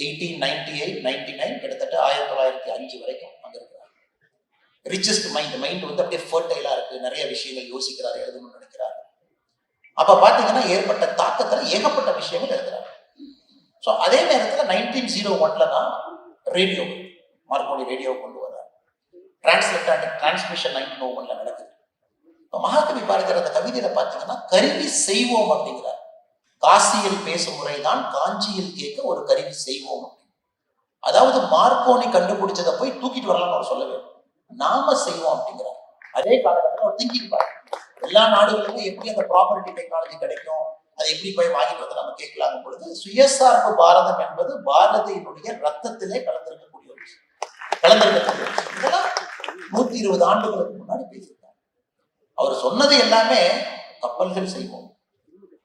1898, 99 கிட்டத்தட்ட 1905 வரைக்கும் அங்க இருக்கிறார். ரிச்சஸ்ட் மைண்ட் வந்து அப்படியே ஃபர்டைலா இருக்கு, நிறைய விஷயங்கள் யோசிக்கிறார், எழுதணும்னு நினைக்கிறார். அப்ப பாத்தீங்கன்னா ஏற்பட்ட தாக்கத்துல ஏகப்பட்ட விஷயங்கள் எழுதுறாரு. ஸோ அதே நேரத்துல 1901 தான் ரேடியோ, மார்க்கோனி ரேடியோ கொண்டு வர்றாரு. டிரான்ஸ்மிஷன் 1901 நடக்குது. இப்போ மகாகவி பாரதியார் அந்த கவிதையில பாத்தீங்கன்னா கருவி செய்வோம் அப்படிங்கிறார். காசியில் பேசும் முறைதான் காஞ்சியில் கேட்க ஒரு கருவி செய்வோம். அதாவது மார்க்கோனி கண்டுபிடிச்சதை போய் தூக்கிட்டு வரலாம்னு அவர் சொல்ல வேண்டும், நாம செய்வோம் அப்படிங்கிறார். அதே காலகட்டத்தில் ஒரு திங்கிங் பாருங்க, எல்லா நாடுகளுமே எப்படி அந்த ப்ராப்பர்ட்டி டெக்னாலஜி கிடைக்கும், அதை எப்படி போய் வாங்கிட்டு வந்து நம்ம கேட்கலாம் பொழுது சுயசார்பு பாரதம் என்பது பாரதியினுடைய ரத்தத்திலே கலந்திருக்கக்கூடிய ஒரு விஷயம். இதெல்லாம் 120 ஆண்டுகளுக்கு முன்னாடி பேசியிருக்காங்க. அவர் சொன்னது எல்லாமே கப்பல்கள் செய்வோம்,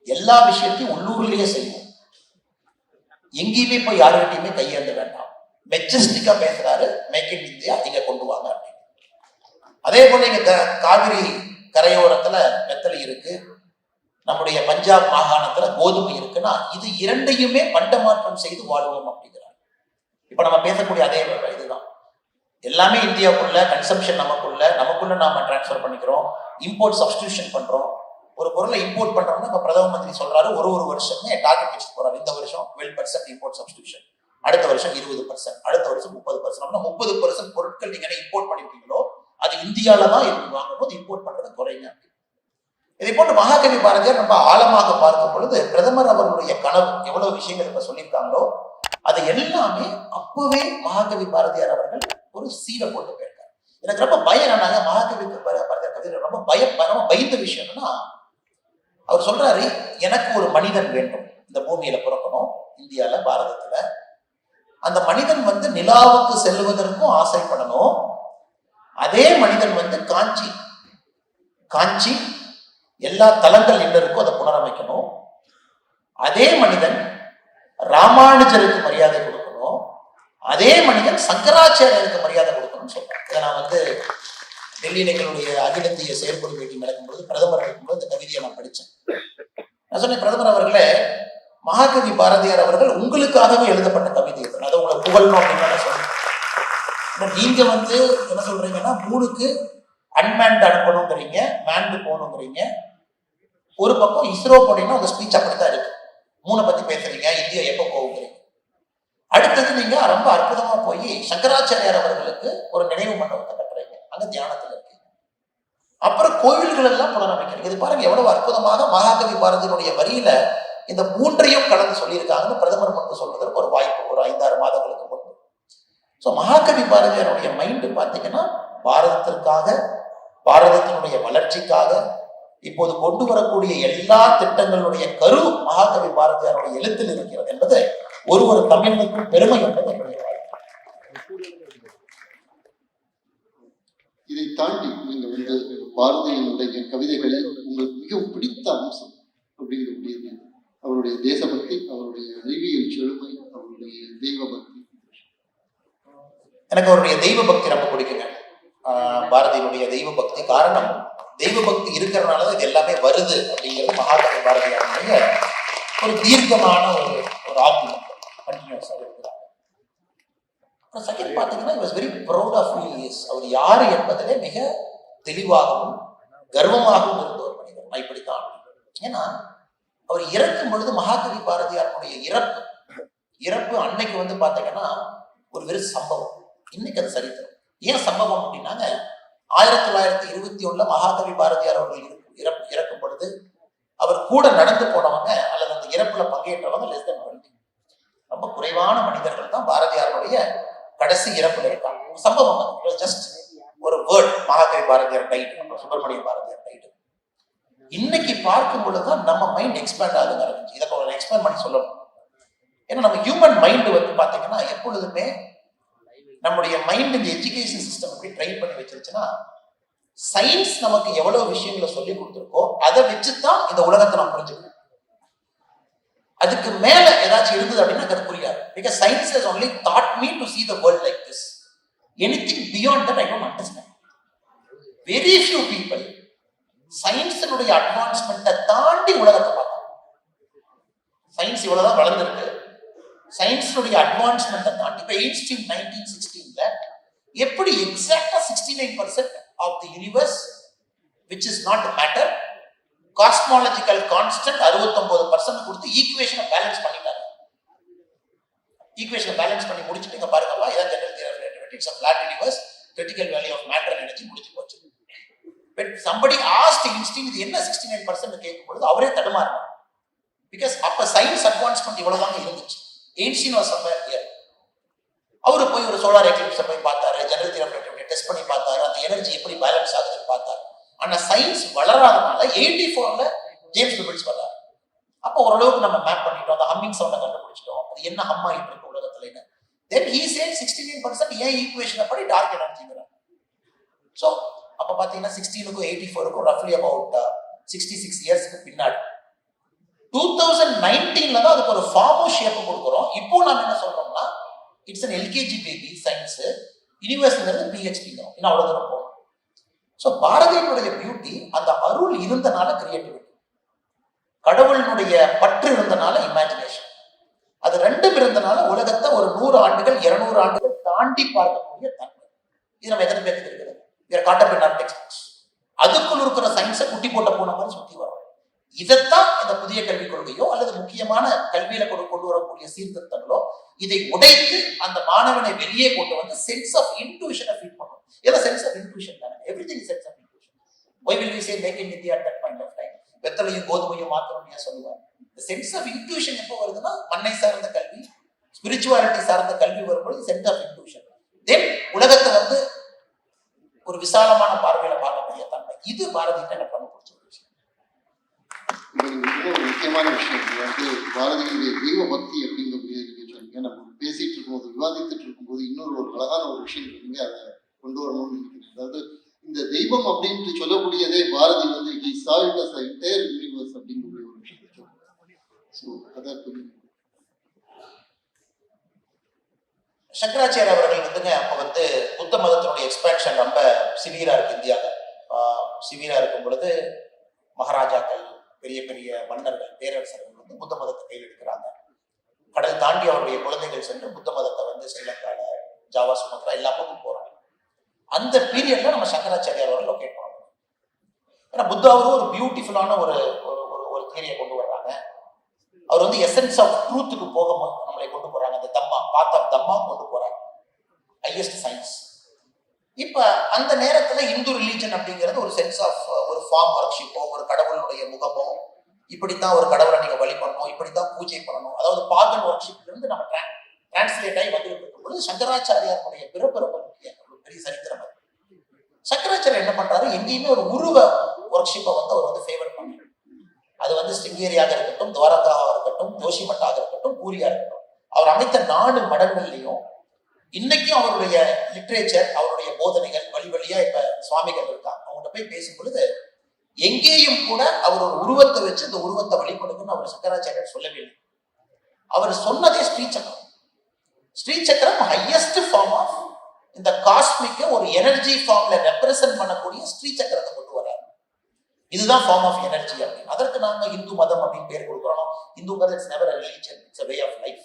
எல்லா விஷயத்தையும் உள்ளூர்லயே செய்வோம், எங்கேயுமே போய் யாருக்கிட்டையுமே கையேந்த வேண்டாம், மெஜஸ்டிக்கா பேசுறாரு, மேக் இன் இந்தியா இங்க கொண்டு வாங்க அப்படின்னு. அதே போல இங்க காவிரி கரையோரத்துல வெத்தலை இருக்கு, நம்முடைய பஞ்சாப் மாகாணத்துல கோதுமை இருக்குன்னா இது இரண்டையுமே பண்டமாற்றம் செய்து வாழ்வோம் அப்படிங்கிறார். இப்ப நம்ம பேசக்கூடிய அதே இதுதான், எல்லாமே இந்தியாவுக்குள்ள கன்சம்ஷன், நமக்குள்ள நாம டிரான்ஸ்ஃபர் பண்ணிக்கிறோம், இம்போர்ட் சப்ஸ்டியூஷன் பண்றோம். ஒரு பொருளை இம்போர்ட் பண்றோம்னா இப்ப பிரதம மந்திரி சொல்றாரு ஒரு வருஷமே டார்கெட் வச்சுட்டு போறாரு. இந்த வருஷம் 12% இம்போர்ட் சப்ஸ்டியூஷன், அடுத்த வருஷம் 20%, அடுத்த வருஷம் 30%. அப்படின்னா 30% பொருட்கள் நீங்க இம்போர்ட் பண்ணிருக்கீங்களோ அது இந்தியால தான் இருக்கு, வாங்கும்போது இம்போர்ட் பண்றதை குறைங்க. இதை போன்று மகாகவி பாரதியார் நம்ம ஆழமாக பார்க்கும் பொழுது பிரதமர் அவர்களுடைய கனவு எவ்வளவு விஷயங்கள் இப்ப சொல்லியிருக்காங்களோ அது எல்லாமே அப்பவே மகாகவி பாரதியார் அவர்கள் ஒரு சீரை போட்டு போயிருக்காரு. எனக்கு ரொம்ப பயம் என்னன்னாங்க, மகாகவி பாரதியார் கவிதை ரொம்ப பயந்த விஷயம் என்னன்னா, அவர் சொல்றாரு எனக்கு ஒரு மனிதன் வேண்டும், இந்த பூமியில பிறக்கணும், இந்தியால பாரதத்துல அந்த மனிதன் வந்து நிலாவுக்கு செல்வதற்கும் ஆசைப்படணும், அதே மனிதன் வந்து காஞ்சி எல்லா தலங்கள் என்ன இருக்கோ அதை புனரமைக்கணும், அதே மனிதன் ராமானுஜருக்கு மரியாதை கொடுக்கணும், அதே மனிதன் சங்கராச்சாரியருக்கு மரியாதை கொடுக்கணும்னு சொல்றாங்க. இதை நான் வந்து டெல்லியில எங்களுடைய அகில இந்திய செயற்குழு மீட்டிங் நடக்கும்போது பிரதமர் இருக்கும்போது இந்த கவிதையை நான் படித்தேன். நான் சொன்னேன், பிரதமர் அவர்களே, மகாகவி பாரதியார் அவர்கள் உங்களுக்காகவே எழுதப்பட்ட கவிதை, அதை உங்களை புகழணும் அப்படின்னு நான் சொன்னேன். நீங்க வந்து என்ன சொல்றீங்கன்னா 3க்கு அன்மேன்ட் அனுப்பணுங்கிறீங்க, மேன்டு போகணுங்கிறீங்க. ஒரு பக்கம் இஸ்ரோ போனீங்கன்னா உங்க ஸ்பீச் அப்படித்தான் இருக்கு, 3 பத்தி பேசுறீங்க, இந்தியா எப்ப போகுங்கிறீங்க. அடுத்தது நீங்க ரொம்ப அற்புதமா போய் சங்கராச்சாரியார் அவர்களுக்கு ஒரு நினைவு மண்டபத்தை கட்டுறீங்க, அங்க தியானத்துல இருக்கு. அப்புறம் கோவில்கள் எல்லாம் புனரமைக்கிறீங்க. இது பாருங்க எவ்வளவு அற்புதமாக மகாகவி பாரதியினுடைய வரியில இந்த 3ஐயும் கலந்து சொல்லியிருக்காங்கன்னு பிரதமர் முன்பு சொல்வதற்கு ஒரு வாய்ப்பு, ஒரு 5-6 மாதங்களுக்கு முன்பு. ஸோ மகாகவி பாரதியாருடைய மைண்டு பார்த்தீங்கன்னா பாரதத்திற்காக, பாரதத்தினுடைய வளர்ச்சிக்காக இப்போது கொண்டு வரக்கூடிய எல்லா திட்டங்களுடைய கரு மகாகவி பாரதியாருடைய எழுத்தில் இருக்கிறது என்பது ஒரு தமிழனுக்கும் பெருமை என்பது என்னுடைய வாழ்க்கை. இதை தாண்டி நீங்க வந்து பாரதியினுடைய கவிதைகளில் உங்களுக்கு மிகவும் பிடித்த அம்சம் அப்படிங்கக்கூடியது அவருடைய தேசபக்தி, அவருடைய அறிவியல் செழுமை, அவருடைய தெய்வ பக்தி. எனக்கு அவருடைய தெய்வ பக்தி ரொம்ப பிடிக்குங்க. பாரதியினுடைய தெய்வ பக்தி காரணம், தெய்வ பக்தி இருக்கிறதுனாலதான் இது எல்லாமே வருது அப்படிங்கிறது மகாகவி பாரதியாருடைய ஒரு தீர்க்கமான ஒரு ஆர்குமெண்ட், கண்டினியூஸா இருக்கிறார். செகண்ட் பார்த்தீங்கன்னா, he was very proud of who he is. அவர் யாரு என்பதிலே மிக தெளிவாகவும் கர்வமாகவும் இருந்த ஒரு மனிதர். நான் இப்படித்தான். ஏன்னா அவர் இறக்கும் பொழுது மகாகவி பாரதியாருடைய இறப்பு அன்னைக்கு வந்து பார்த்தீங்கன்னா ஒரு வெறும் சம்பவம். இன்னைக்கு அது சரித்திரம். ஏன் சம்பவம் அப்படின்னாங்க, 1921 மகாகவி பாரதியார் அவர்கள் இறக்கும் பொழுது அவர் கூட நடந்து போனவங்க அல்லது அந்த இறப்புல பங்கேற்றவங்க லெஸ் தென் 20. ரொம்ப குறைவான மனிதர்கள் தான் பாரதியாருடைய கடைசி இறப்புல இருக்காங்க. சம்பவம் ஜஸ்ட் ஒரு வேர்ட், மகாகவி பாரதியார் டைட், அப்புறம் சுப்பிரமணிய பாரதியார் டைட். இன்னைக்கு பார்க்கும் பொழுதுதான் நம்ம மைண்ட் எக்ஸ்பேண்ட் ஆகுது. இதை கொஞ்சம் எக்ஸ்பேண்ட் பண்ணி சொல்லணும். ஏன்னா நம்ம ஹியூமன் மைண்ட் வந்து பாத்தீங்கன்னா எப்பொழுதுமே நம்முடைய மைண்ட் இந்த எஜுகேஷன் சிஸ்டம் எப்படி ட்ரைன் பண்ணி வச்சிருச்சுன்னா, சயின்ஸ் நமக்கு எவ்வளவு விஷயங்களை சொல்லி கொடுத்துருக்கோ அதை வச்சுதான் இந்த உலகத்தை நான் புரிஞ்சுக்கணும். அதுக்கு மேல ஏதாச்சும் இருந்தது அப்படின்னா அது புரியாது. Because science has only taught me to see the world like this. Anything beyond that I don't understand. Very few people சயின்ஸினுடைய அட்வான்ஸ்மெண்ட்டை தாண்டி உலகத்தை பார்த்தாங்க. சயின்ஸ் இவ்வளவுதான் வளர்ந்துருக்கு, சயின்ஸுடைய அட்வான்ஸ்மெண்ட் தாண்டி இப்போ எயின்ஸ்டீன் 1916ல எப்படி எக்ஸாக்டா 69% of the universe which is not matter cosmological constant 69% கொடுத்து ஈக்குவேஷனை பேலன்ஸ் பண்ணிட்டாங்க. ஈக்குவேஷனை பேலன்ஸ் பண்ணி முடிச்சுட்டு இங்க பாருங்கப்பா, இதான் general theory of relativity, it's a flat universe, critical value of matter and energy முடிஞ்சு போச்சு. But somebody asked Einstein இது என்ன 69% கேட்கும் பொழுது அவரே தடுமாறினார். பிகாஸ் அப்ப சயின்ஸ் அட்வான்ஸ்மெண்ட் இவ்வளவுதாங்க இருந்துச்சு. Einstein was somewhere here. அவரு போய் ஒரு சோலார் எக்லிப்ஸை போய் பார்த்தாரு, general theory of relativity test பண்ணி பார்த்தாரு, அந்த எனர்ஜி எப்படி பேலன்ஸ் ஆகுதுன்னு பார்த்தாரு. ஆனா சயின்ஸ் வளராதனால 84ல ஜேம்ஸ் பிபிள்ஸ் வந்தார். அப்போ ஓரளவுக்கு நம்ம மேப் பண்ணிட்டோம், அந்த ஹம்மிங் சவுண்டை கண்டுபிடிச்சிட்டோம், அது என்ன ஹம் ஆகிட்டு இருக்கு உலகத்துல. தென் he said 69% ஏன் ஈக்குவேஷனை படி டார்க் எனர்ஜிங்கிறார். ஸோ அப்போ பார்த்தீங்கன்னா 16க்கும் 84க்கும் ரஃப்லி அபவுட் 66 இயர்ஸ்க்கு பின்னாடி 2019ல தான் அதுக்கு ஒரு ஃபார்மோ ஷேப் கொடுக்குறோம். இப்போ நம்ம என்ன சொல்றோம்னா it's an LKG baby science, யூனிவர்ஸ்ங்கிறது பிஹெச்டி தான், இன்னும் அவ்வளோ தூரம் போகும். ஸோ பாரதியினுடைய பியூட்டி அந்த அருள் இருந்தனால கிரியேட்டிவிட்டி, கடவுளினுடைய பற்று இருந்தனால இமேஜினேஷன், அது ரெண்டும் இருந்தனால உலகத்தை ஒரு 100 ஆண்டுகள் 200 ஆண்டுகள் தாண்டி பார்க்கக்கூடிய தன்மை. இது நம்ம எத்தனை பேருக்கு இருக்குது? வேற காட்டப்பட்ட டெக்ஸ்ட் அதுக்குள் இருக்கிற சயின்ஸை குட்டி போட்ட போன மாதிரி சுற்றி வரும். இதைத்தான் இந்த புதிய கல்விக் கொள்கையோ அல்லது முக்கியமான கல்வியில கொண்டு வரக்கூடிய சீர்திருத்தங்களோ இதை உடைத்து அந்த மாணவனை வெளியே கொண்டு வந்து சென்ஸ் ஆஃப் இன்ட்யூஷனை ஃபீட் பண்ணும். ஏதோ சென்ஸ் ஆஃப் இன்ட்யூஷன் தானே, everything is sense of intuition. Why will we say make in India at that point of time? வெத்தலையும் கோதுமையும் மாத்திரம் ஏன் சொல்லுவாங்க? இந்த சென்ஸ் ஆஃப் இன்ட்யூஷன் எப்போ வருதுன்னா மண்ணை சார்ந்த கல்வி, ஸ்பிரிச்சுவாலிட்டி சார்ந்த கல்வி வரும்போது சென்ஸ் ஆஃப் இன்ட்யூஷன். தென் உலகத்தை வந்து ஒரு விசாலமான பார்வையில பார்க்கக்கூடிய தன்மை. இது பாரதிக்கு எனக்கு ரொம்ப பிடிச்ச ஒரு விஷயம். ஒரு முக்கியமான விஷயம் வந்து பாரதியுடைய தெய்வ பக்தி அப்படிங்கக்கூடிய சொன்னீங்க. நம்ம பேசிட்டு இருக்கும்போது விவாதித்துட்டு இருக்கும்போது இன்னொரு அழகான ஒரு விஷயம் சொன்னீங்க, அதை கொண்டு வரணும்னு நினைக்கிறேன். அதாவது இந்த தெய்வம் அப்படின்ட்டு சொல்லக்கூடியதே பாரதி வந்து he saw it as the entire universe அப்படிங்கக்கூடிய ஒரு விஷயம். ஸோ அதான் சங்கராச்சாரிய அவர்கள் வந்துங்க அப்போ வந்து புத்த மதத்தினுடைய எக்ஸ்பேன்ஷன் ரொம்ப சிவியரா இருக்கு இந்தியாவில். சிவியரா இருக்கும் பொழுது மகாராஜாக்கள், பெரிய பெரிய மன்னர்கள், பேரரசர்கள் வந்து புத்த மதத்தை கையில் எடுக்கிறாங்க. கடல் தாண்டி அவருடைய குழந்தைகள் சென்று புத்த மதத்தை வந்து ஸ்ரீலங்கால, ஜாவா, சுமத்ரா எல்லா பக்கம் போறாங்க. அந்த பீரியட்ல நம்ம சங்கராச்சாரியார் அவர்கள் லொக்கேட் பண்ணணும். ஏன்னா புத்தாவும் ஒரு பியூட்டிஃபுல்லான ஒரு ஒரு தியரியை கொண்டு வர்றாங்க. அவர் வந்து எசன்ஸ் ஆஃப் ட்ரூத்துக்கு போக நம்மளை கொண்டு போறாங்க. அந்த தம்மா, பாத் ஆஃப் தம்மா கொண்டு போறாங்க, ஹையஸ்ட் சயின்ஸ். இப்ப அந்த நேரத்துல இந்து ரிலீஜன் அப்படிங்கிறது ஒரு சென்ஸ் ஆஃப் ஒரு ஃபார்ம் ஒர்க்ஷிப்போ, ஒரு கடவுளுடைய முகமோ, இப்படித்தான் ஒரு கடவுளை நீங்க வழிபடணும், இப்படித்தான் பூஜை பண்ணணும், அதாவது பாகன் ஒர்க்ஷிப்ல இருந்து நம்ம டிரான்ஸ்லேட் ஆகி வந்துட்டு இருக்கும் பொழுது சங்கராச்சாரியாருடைய பிறப்பு ரொம்ப முக்கியம். பெரிய சரித்திரம். சங்கராச்சாரியர் என்ன பண்றாரு, எங்கேயுமே ஒரு உருவ ஒர்க்ஷிப்பை வந்து அவர் வந்து ஃபேவர் பண்ணார். அது வந்து சிங்கேரியாக இருக்கட்டும், துவாரகாவாக இருக்கட்டும், ஜோஷிமட்டாக இருக்கட்டும், பூரியா இருக்கட்டும், அவர் அமைத்த 4 மடங்கள்லையும் இன்னைக்கும் அவருடைய லிட்ரேச்சர், அவருடைய போதனைகள் வழி வழியா இப்ப சுவாமிகள் இருக்காங்க. அவங்க போய் பேசும் பொழுது எங்கேயும் கூட அவர் ஒரு உருவத்தை வச்சு இந்த உருவத்தை வழிபடுங்கன்னு அவர் சங்கராச்சாரியர் சொல்லவே இல்லை. அவர் சொன்னதே ஸ்ரீசக்கரம். ஸ்ரீசக்கரம் ஹையஸ்ட் ஃபார்ம் ஆஃப் இந்த காஸ்மிக்க ஒரு எனர்ஜி ஃபார்ம்ல ரெப்ரசென்ட் பண்ணக்கூடிய ஸ்ரீசக்கரத்தை கொண்டு வர்றாரு. இதுதான் ஃபார்ம் ஆஃப் எனர்ஜி அப்படின்னு. அதற்கு நாங்க இந்து மதம் அப்படின்னு பேர் கொடுக்குறோம். இந்துங்கிறது it's never a religion, it's a way of life,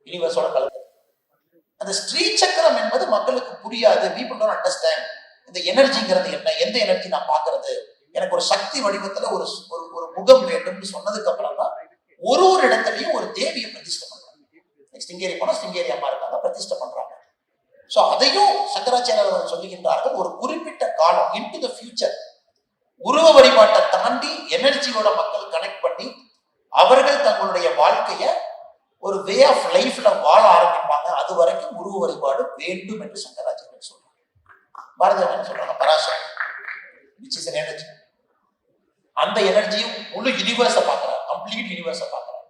யூனிவர்ஸோட கலந்து. அந்த ஸ்ரீ சக்கரம் என்பது மக்களுக்கு புரியாது. people don't understand இந்த எனர்ஜிங்கிறது என்ன, எந்த எனர்ஜி நான் பாக்குறது, எனக்கு ஒரு சக்தி வடிவத்துல ஒரு ஒரு முகம் வேண்டும்னு சொன்னதுக்கு அப்புறம் தான் ஒரு இடத்துலயும் ஒரு தேவியை பிரதிஷ்டை பண்றாங்க. ஸ்டிங்கேரி போனா ஸ்டிங்கேரி அம்மா இருக்காங்க, பிரதிஷ்டை பண்றாங்க. சோ அதையும் சங்கராச்சாரியர்கள் சொல்லுகின்றார்கள், ஒரு குறிப்பிட்ட காலம் இன்டு தி ஃபியூச்சர் உருவ வழிபாட்டை தாண்டி எனர்ஜியோட மக்கள் கனெக்ட் பண்ணி அவர்கள் தங்களுடைய வாழ்க்கைய ஒரு வே ஆஃப் லைஃப்ல வாழ ஆரம்பிப்பாங்க. அது வரைக்கும் உருவ வழிபாடு வேண்டும் என்று சங்கராச்சாரியர் சொல்றாங்க. பாரதியார் என்ன சொல்றாங்க, Parasakthi which is an energy. அந்த எனர்ஜியும் முழு யூனிவர்ஸை பார்க்கிறார், கம்ப்ளீட் யூனிவர்ஸை பார்க்கிறார்.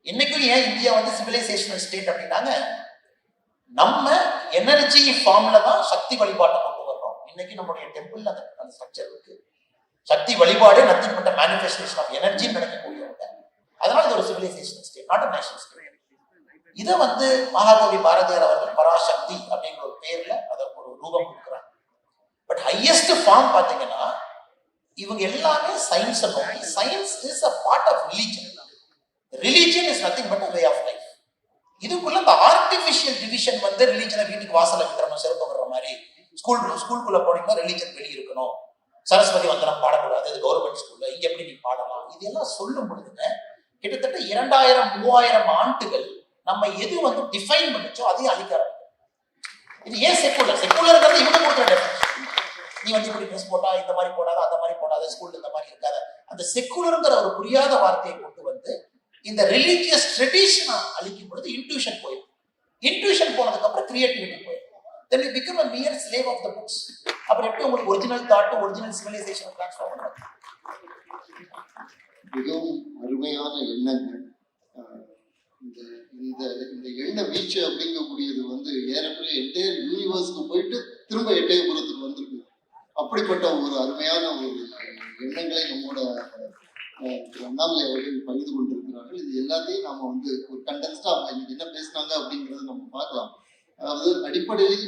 இன்னைக்கும் ஏன் இந்தியா வந்து சிவிலைசேஷனல் ஸ்டேட் அப்படின்னாங்க, நம்ம எனர்ஜி ஃபார்ம்ல தான் சக்தி வழிபாட்டை கொண்டு வர்றோம். இன்னைக்கு நம்மளுடைய டெம்பிள் அந்த ஸ்ட்ரக்சர் இருக்கு. சக்தி வழிபாடு நத்திங் பட் மேனிஃபெஸ்டேஷன் ஆஃப் எனர்ஜின்னு நினைக்கக்கூடியவங்க. அதனால இது ஒரு civilisation state, not a national state. இதை வந்து மகாகவி பாரதியார் அவர்கள் பராசக்தி அப்படிங்கிற ஒரு பேர்ல அதற்கு ஒரு ரூபம் கொடுக்குறாங்க. பட் ஹையஸ்ட் ஃபார்ம் பாத்தீங்கன்னா இவங்க எல்லாமே சயின்ஸை நோக்கி. Science is a part of religion. Religion is nothing but a way of life. இதுக்குள்ள இந்த ஆர்டிபிஷியல் டிவிஷன் வந்து ரிலீஜனை வீட்டுக்கு வாசல்ல விட்டுறணும், செருப்பு வர்ற மாதிரி. ஸ்கூலுக்குள்ள போனீங்கன்னா ரிலீஜன் வெளியே இருக்கணும், சரஸ்வதி வந்தனம் பாடக்கூடாது, அது கவர்மெண்ட் ஸ்கூல்ல, இங்க எப்படி நீ பாடலாம், இதெல்லாம் சொல்லும் பொழுதுங்க கிட்டத்தட்ட 2000-3000 ஆண்டுகள் நம்ம எது வந்து டிஃபைன் பண்ணிச்சோ அதையும் அழிக்க ஆரம்பிக்கும். இது ஏன் செக்குலர்ங்கிறது இவங்க கொடுக்குற டெஃபினிஷன். நீ வந்து இப்படி ட்ரெஸ் போட்டா இந்த மாதிரி போடாத, அந்த மாதிரி போடாத, ஸ்கூல்ல இந்த மாதிரி இருக்காத, அந்த செக்குலருங்கிற ஒரு புரியாத வார்த்தையை கொண்டு வந்து இந்த ரிலீஜியஸ் ட்ரெடிஷனை அழிக்கும் பொழுது இன்ட்யூஷன் போயிடும். இன்ட்யூஷன் போனதுக்கு அப்புறம் கிரியேட்டிவிட்டி போயிடும். then you become a mere slave of the books. அப்புறம் எப்படி உங்களுக்கு original thought, original civilisation transform பண்ணுறது? மிகவும் அருமையான எண்ணங்கள். இந்த இந்த இந்த எண்ண வீச்சு அப்படிங்கக்கூடியது வந்து ஏறக்குறைய என்டையர் யூனிவர்ஸ்க்கு போயிட்டு திரும்ப எட்டயபுரத்துக்கு வந்திருக்கு. அப்படிப்பட்ட ஒரு அருமையான ஒரு எண்ணங்களை நம்மோட அண்ணாமலை அவர்கள் பகிர்ந்து கொண்டிருக்கிறார்கள். இது எல்லாத்தையும் நாம வந்து ஒரு கண்டென்ஸ்டா அவங்க இன்னைக்கு என்ன பேசினாங்க அப்படிங்கிறத நம்ம பார்க்கலாம். அதாவது அடிப்படையில்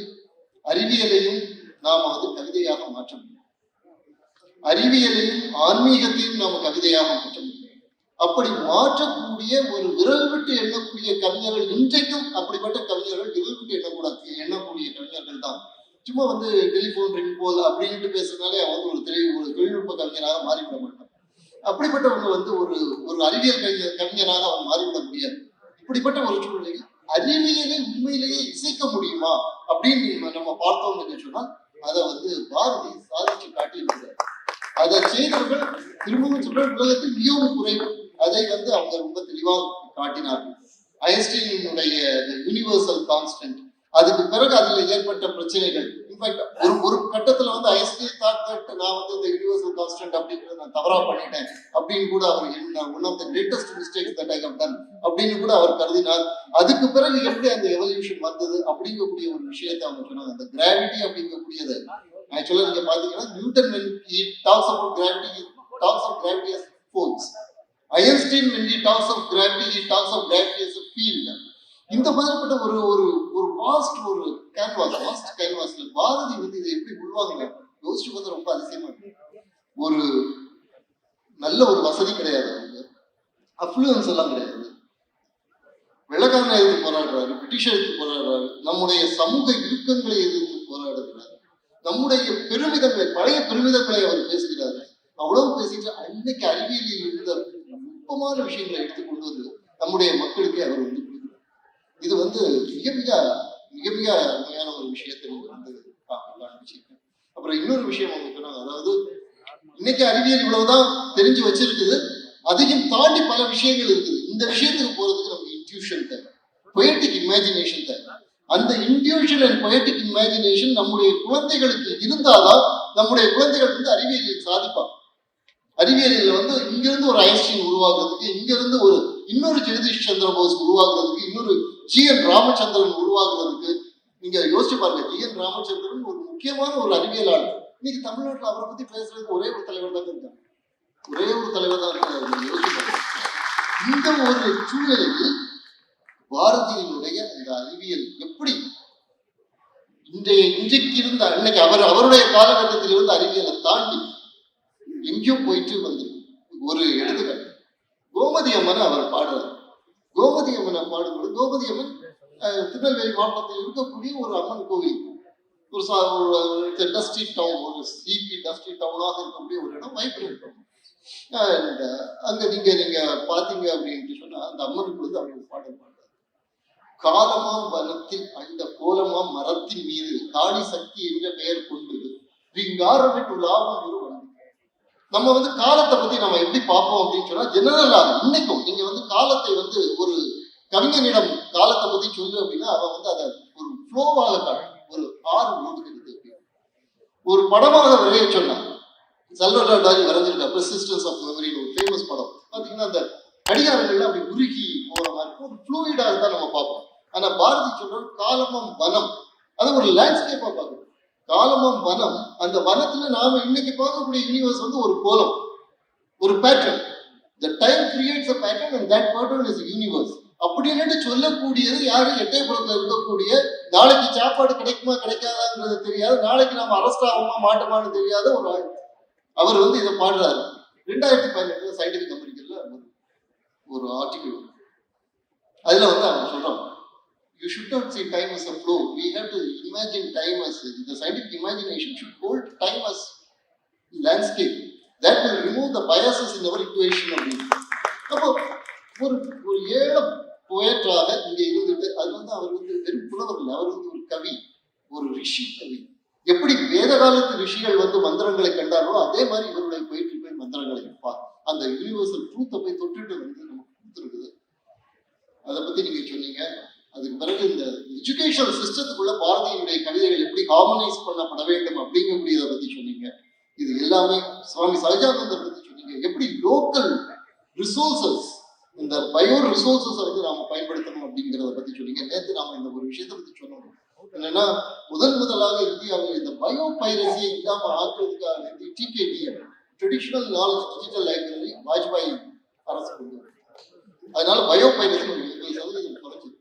அறிவியலையும் நாம வந்து கவிதையாக மாற்ற முடியும், அறிவியலையும் ஆன்மீகத்தையும் நாம கவிதையாக மாற்ற முடியும். அப்படி மாற்றக்கூடிய ஒரு விரல் விட்டு எண்ணக்கூடிய கவிஞர்கள் இன்றைக்கும் அப்படிப்பட்ட கவிஞர்கள் விரல் விட்டு எண்ணக்கூடிய கவிஞர்கள் தான். சும்மா வந்து டெலிபோன் ரிங் போல் அப்படின்ட்டு பேசுறதுனாலே அவன் வந்து ஒரு தொழில்நுட்ப கவிஞராக மாறிவிட மாட்டான். அப்படிப்பட்டவங்க வந்து ஒரு அறிவியல் கவிஞராக அவன் மாறிவிட முடியாது. இப்படிப்பட்ட ஒரு சூழ்நிலையில் அறிவியலை உண்மையிலேயே இசைக்க முடியுமா அப்படின்னு நம்ம பார்த்தோம்னு சொன்னால் அதை வந்து பாரதி சாதிச்சு காட்டியிருக்கிறார். அதை செய்தவர்கள் திரும்பவும் சொல்ற உலகத்தில் மிகவும் குறைவு. அதை வந்து அவங்க ரொம்ப தெளிவாக காட்டினார்கள். ஐன்ஸ்டீனுடைய யூனிவர்சல் கான்ஸ்டன்ட், அதுக்கு பிறகு அதுல ஏற்பட்ட பிரச்சனைகள். இன்ஃபேக்ட் ஒரு கட்டத்துல வந்து ஐன்ஸ்டீன் தாட் தட் நான் வந்து இந்த யூனிவர்சல் கான்ஸ்டன்ட் அப்படிங்கிறத நான் தவறா பண்ணிட்டேன் அப்படின்னு கூட அவர் one of the greatest mistakes that I have done அப்படின்னு கூட அவர் கருதினார். அதுக்கு பிறகு எப்படி அந்த எவல்யூஷன் வந்தது அப்படிங்கக்கூடிய ஒரு விஷயத்தை அவங்க சொன்னாங்க. அந்த கிராவிட்டி அப்படிங்கக்கூடியது ஆக்சுவலா நீங்க பாத்தீங்கன்னா Newton when he talks about gravity, he talks of gravity as force. Einstein when he talks of gravity, he talks of gravity as a field. இந்த மாதிரிப்பட்ட ஒரு வாஸ்ட் கேன்வாஸ்ல பாரதி வந்து இதை எப்படி உள்வாங்க யோசிச்சு பார்த்து ரொம்ப அதிசயமா இருக்கு. ஒரு நல்ல ஒரு வசதி கிடையாது, அஃப்ளூயன்ஸ் எல்லாம் கிடையாது. வெள்ளக்காரனை எதிர்த்து போராடுறாரு, பிரிட்டிஷை எதிர்த்து போராடுறாரு, நம்முடைய சமூக இறுக்கங்களை எதிர்த்து போராடுகிறார், நம்முடைய பெருமிதங்களை, பழைய பெருமிதங்களை அவர் பேசுகிறாரு. அவ்வளவு பேசிட்டு அன்னைக்கு அறிவியலில் இருந்த நுட்பமான விஷயங்களை எடுத்துக்கொண்டு வந்து நம்முடைய மக்களுக்கே அவர் வந்து கொடுக்கிறார். இது வந்து மிக மிக மிக மிக அருமையான ஒரு விஷயத்தை வந்து காண்பிச்சிருக்கேன். அப்புறம் இன்னொரு விஷயம் அவங்க சொன்னாங்க, அதாவது இன்னைக்கு அறிவியல் இவ்வளவுதான் தெரிஞ்சு வச்சிருக்குது, அதையும் தாண்டி பல விஷயங்கள் இருக்குது. இந்த விஷயத்துக்கு போறதுக்கு நமக்கு இன்ட்யூஷன் தேவை, பொயட்டிக் இமேஜினேஷன் தேவை. அந்த இன்ட்யூஷன் அண்ட் பொயட்டிக் இமேஜினேஷன் நம்முடைய குழந்தைகளுக்கு இருந்தாதான் நம்முடைய குழந்தைகள் வந்து அறிவியலில் சாதிப்பாங்க. அறிவியலில் வந்து இங்கிருந்து ஒரு ஐன்ஸ்டீன் உருவாக்குறதுக்கு, இங்கிருந்து இன்னொரு ஜெகதீஷ் சந்திர போஸ் உருவாக்குறதுக்கு, இன்னொரு ஜி.என். ராமச்சந்திரன் உருவாக்குறதுக்கு, நீங்க யோசிச்சு பாருங்க. ஜி.என். ராமச்சந்திரன் ஒரு முக்கியமான ஒரு அறிவியலாளர். இன்னைக்கு தமிழ்நாட்டில் அவரை பத்தி பேசுறதுக்கு ஒரே ஒரு தலைவர் தான் இருக்காங்க, ஒரே ஒரு தலைவர் தான் இருக்காரு. யோசிச்சு பாருங்க. இந்த ஒரு சூழ்நிலையில் பாரதியினுடைய அந்த அறிவியல் எப்படி இன்றைக்கு இருந்த அன்னைக்கு அவருடைய காலகட்டத்தில் இருந்த அறிவியலை தாண்டி எங்கேயும் போயிட்டு வந்து ஒரு எடுத்துக்காட்டு கோமதி அம்மன் அவர் பாடுறார். கோமதி அம்மனை பாடும்போது, கோமதி அம்மன் திருநெல்வேலி மாவட்டத்தில் இருக்கக்கூடிய ஒரு அம்மன் கோவில், ஒரு டஸ்டி டவுன், ஒரு ஸ்லீப்பி டஸ்டி டவுனாக இருக்கக்கூடிய ஒரு இடம், வைப்ரேட் டவுன். அங்க நீங்க பாத்தீங்க அப்படின்னு சொன்னா அந்த அம்மனுக்கு வந்து அவங்க பாடல் பாடுறாரு. காலமாம் வனத்தில் அந்த கோலமாம் மரத்தின் மீது காளி சக்தி என்ற பெயர் கொண்டு விங்காரமிட்டு லாபம் ஒரு வந்து. நம்ம வந்து காலத்தை பத்தி நம்ம எப்படி பார்ப்போம் அப்படின்னு சொன்னா ஜெனரலா இன்னைக்கும் நீங்க வந்து காலத்தை வந்து ஒரு கவிஞனிடம் காலத்தை பத்தி சொல்லு அப்படின்னா அவன் வந்து அதை ஒரு ஃப்ளோவாக காட்டும், ஒரு ஆறு ஓடுகிறது. ஒரு படமாக வரைய சொன்னான், சல்வடார் டாலி வரைஞ்சிருக்கா பெர்சிஸ்டன்ஸ் ஆஃப் மெமரின்னு ஒரு ஃபேமஸ் படம். பாத்தீங்கன்னா அந்த கடிகாரங்கள்லாம் அப்படி உருகி போற மாதிரி ஒரு ஃப்ளூயிடாக தான் நம்ம பார்ப்போம். ஆனா பாரதி சொல்றது காலமும் வனம், அது ஒரு லேண்ட்ஸ்கேப்பா பார்க்கணும். காலமும் வனம், அந்த வனத்துல நாம இன்னைக்கு பார்க்கக்கூடிய யூனிவர்ஸ் வந்து ஒரு கோலம், ஒரு pattern. The time creates a pattern and that pattern is a universe. அப்படின்னு சொல்லக்கூடியது யாரு? எட்டயபுரத்துல இருக்கக்கூடிய, நாளைக்கு சாப்பாடு கிடைக்குமா கிடைக்காதாங்கிறது தெரியாது, நாளைக்கு நாம அரெஸ்ட் ஆகுமா மாட்டோமான்னு தெரியாத ஒரு ஆள். அவர் வந்து இதை பாடுறாரு. 2018 சயின்டிபிக் அமெரிக்கன்ல ஒரு ஆர்டிகிள், அதுல வந்து அவங்க சொல்றாங்க you should not see time as a flow. We have to imagine time as the scientific imagination should hold time as landscape. That will remove the biases in our equation அப்படின்னு. அப்போ ஒரு ஒரு ஏழை போயற்றாக இங்க இருந்துட்டு அது அவர் வெறும் புலவர் இல்லை, அவர் ஒரு கவி, ஒரு ரிஷி கவி. எப்படி வேத காலத்து ரிஷிகள் மந்திரங்களை கண்டார்களோ அதே மாதிரி இவருடைய போயிட்டு போய் மந்திரங்களை இருப்பார். அந்த யூனிவர்சல் ட்ரூத்தை போய் தொட்டுட்டு நமக்கு கொடுத்துருக்குது. அதை பத்தி நீங்க சொன்னீங்க. அதுக்கு பிறகு இந்த எஜுகேஷனல் சிஸ்டத்துக்குள்ள பாரதியினுடைய கவிதைகள் எப்படி ஹார்மனைஸ் பண்ணப்பட வேண்டும் அப்படிங்கக்கூடியதை பத்தி சொன்னீங்க. இது எல்லாமே சுவாமி சகஜானந்தர் பத்தி சொன்னீங்க. எப்படி லோக்கல் ரிசோர்சஸ், இந்த பயோ ரிசோர்சஸ் நாம பயன்படுத்தணும் அப்படிங்கிறத பத்தி சொன்னீங்க. நேற்று நாம இந்த ஒரு விஷயத்தை பத்தி சொன்னோம். என்னன்னா முதலாக இந்தியாவில் இந்த பயோ பைரசியை இல்லாம ஆக்குறதுக்காக TKDM traditional knowledge digital library Vajpayee அரசு கொண்டு வரும். அதனால பயோ பைரசி 20% குறைஞ்சது.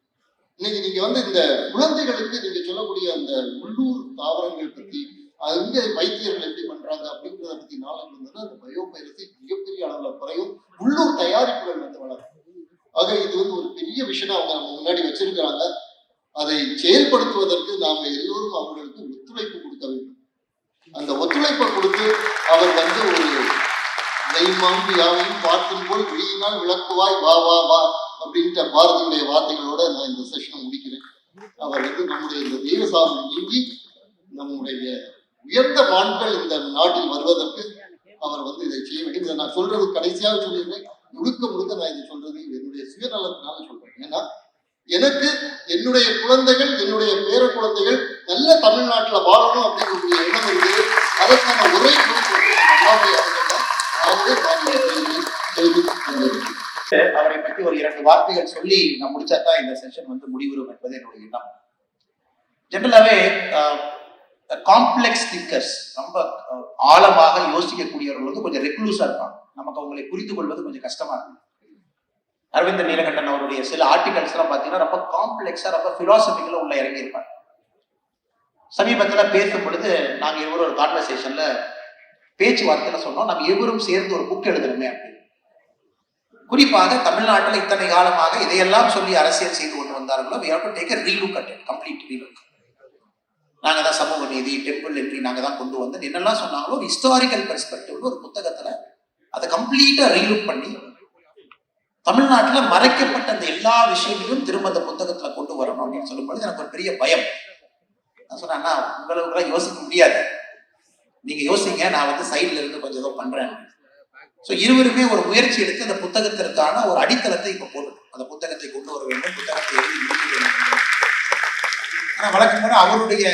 இன்னைக்கு நீங்க இந்த குழந்தைகளுக்கு நீங்க சொல்லக்கூடிய அந்த உள்ளூர் தாவரங்கள் பத்தி அங்க வைத்தியர்கள் எப்படி பண்றாங்க அப்படிங்கிறத பத்தி நாலேஜ் வந்ததுன்னா அந்த பயோ பைரசி மிகப்பெரிய அளவுல குறையும். உள்ளூர் தயாரிப்புகள் வளரும். ஆக இது ஒரு பெரிய விஷயம் அவங்க நம்ம முன்னாடி வச்சிருக்கிறாங்க. அதை செயல்படுத்துவதற்கு நாம எல்லோரும் அவர்களுக்கு ஒத்துழைப்பு கொடுக்க வேண்டும். அந்த ஒத்துழைப்பை கொடுத்து அவர் ஒரு நெய்மாம்பு யாவையும் பார்க்கும் போல் விழியினால் விளக்குவாய் வா வா வா அப்படின்ற பாரதியுடைய வார்த்தைகளோட நான் இந்த செஷனை முடிக்கிறேன். அவர் நம்முடைய இந்த தெய்வசாமி நீங்கி நம்முடைய உயர்ந்த மான்கள் இந்த நாட்டில் வருவதற்கு அவர் இதை செய்ய வேண்டும். இதை நான் சொல்றது கடைசியாக சொல்லிடுறேன். முழுக்க நான் இதை சொல்றது என்னுடைய சுயநலத்தினால சொல்றேன். ஏன்னா எனக்கு என்னுடைய குழந்தைகள், என்னுடைய பேர குழந்தைகள் நல்ல தமிழ்நாட்டுல வாழணும் அப்படிங்கக்கூடிய எண்ணம் இருக்குது. அதற்கான உரை அவரை பற்றி ஒரு 2 வார்த்தைகள் சொல்லி நான் முடிச்சாதான் இந்த செஷன் முடிவுறும் என்பது என்னுடைய எண்ணம். ஜெனரலாவே காம்ப்ளெக்ஸ் திங்கர்ஸ், ரொம்ப ஆழமாக யோசிக்கக்கூடியவர்கள் கொஞ்சம் ரெக்லூஸா இருப்பாங்க. நமக்கு அவங்களை புரிந்து கொள்வது கொஞ்சம் கஷ்டமா இருக்கும். அரவிந்த நீலகண்டன் அவருடைய சில ஆர்டிகல்ஸ் எல்லாம் பாத்தீங்கன்னா ரொம்ப காம்ப்ளெக்ஸா, ரொம்ப பிலாசபிக்கலா உள்ள இறங்கி இருப்பாங்க. சமீபத்துல பேசும் பொழுது நாங்க இவரும் ஒரு கான்வர்சேஷன்ல பேச்சுவார்த்தையில சொன்னோம், நம்ம இவரும் சேர்ந்து ஒரு புக் எழுதணுமே அப்படின்னு. குறிப்பாக தமிழ்நாட்டில் இத்தனை காலமாக இதையெல்லாம் சொல்லி அரசியல் செய்து கொண்டு வந்தார்களோ we have to take a relook at it, complete relook. நாங்க தான் சமூக நீதி, டெம்பிள் என்ட்ரி நாங்க தான் கொண்டு வந்து என்னெல்லாம் சொன்னாங்களோ ஒரு ஹிஸ்டாரிக்கல் பெர்ஸ்பெக்டிவ்ல ஒரு புத்தகத்துல அதை கம்ப்ளீட்டா ரீலுக் பண்ணி தமிழ்நாட்டுல மறைக்கப்பட்ட அந்த எல்லா விஷயங்களையும் திரும்ப அந்த புத்தகத்துல கொண்டு வரணும் அப்படின்னு சொல்லும்போது எனக்கு ஒரு பெரிய பயம். நான் சொன்னேன்னா உங்களுக்கு யோசிக்க முடியாது, நீங்க யோசிங்க, நான் சைட்ல இருந்து கொஞ்சம் ஏதோ பண்றேன். ஸோ இருவருமே ஒரு முயற்சி எடுத்து அந்த புத்தகத்திற்கான ஒரு அடித்தளத்தை இப்ப போட்டுட்டோம். அந்த புத்தகத்தை கொண்டு வர வேண்டும், புத்தகத்தை எழுதி முடிக்க வேண்டும். ஆனா வழக்கம் போல அவருடைய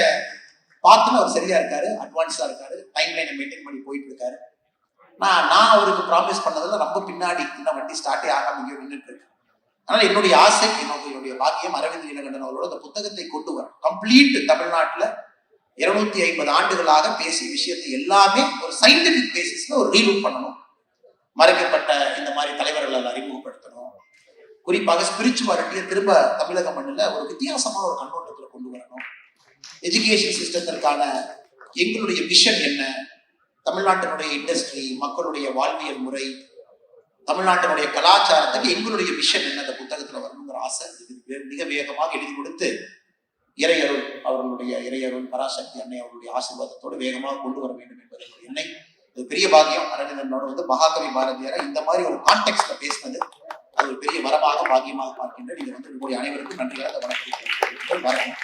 பாத்துல அவர் சரியா இருக்காரு, அட்வான்ஸா இருக்காரு, டைம் லைனை மெயின்டைன் பண்ணி போயிட்டு இருக்காரு. நான் அவருக்கு ப்ராமிஸ் பண்ணதுல ரொம்ப பின்னாடி இன்னும் வண்டி ஸ்டார்டே ஆகாம இங்கே நின்றுட்டு இருக்கு. அதனால என்னுடைய ஆசை, என்னுடைய பாக்கியம் அரவிந்த் நீலகண்டன் அவரோட அந்த புத்தகத்தை கொண்டு வர கம்ப்ளீட் தமிழ்நாட்டுல 250 ஆண்டுகளாக பேசிய விஷயத்தை எல்லாமே ஒரு சயின்டிபிக் பேசிஸ்ல ஒரு ரீலூட் பண்ணணும். மறைக்கப்பட்ட இந்த மாதிரி தலைவர்களை அறிமுகப்படுத்தணும். குறிப்பாக ஸ்பிரிச்சுவாலிட்டியை திரும்ப தமிழக மண்ணில் ஒரு வித்தியாசமான ஒரு கண்ணோட்டத்துல கொண்டு வரணும். எஜுகேஷன் சிஸ்டத்திற்கான எங்களுடைய விஷன் என்ன, தமிழ்நாட்டினுடைய இண்டஸ்ட்ரி, மக்களுடைய வாழ்வியல் முறை, தமிழ்நாட்டினுடைய கலாச்சாரத்துக்கு எங்களுடைய விஷன் என்ன அந்த புத்தகத்துல வரணுங்கிற ஆசை மிக வேகமாக எழுதி கொடுத்து இறையருள் அவர்களுடைய இறையருள் பராசக்தி அன்னை அவர்களுடைய ஆசீர்வாதத்தோடு வேகமாக கொண்டு வர வேண்டும் என்பது என்னை ஒரு பெரிய பாக்கியம். அரவிந்தனோட மகாகவி பாரதியாரை இந்த மாதிரி ஒரு கான்டெக்ட்ல பேசினது அது ஒரு பெரிய வரமாக பாக்கியமாக பார்க்கின்றேன். இது உங்களுடைய அனைவருக்கும் நன்றியாக வணக்கம்.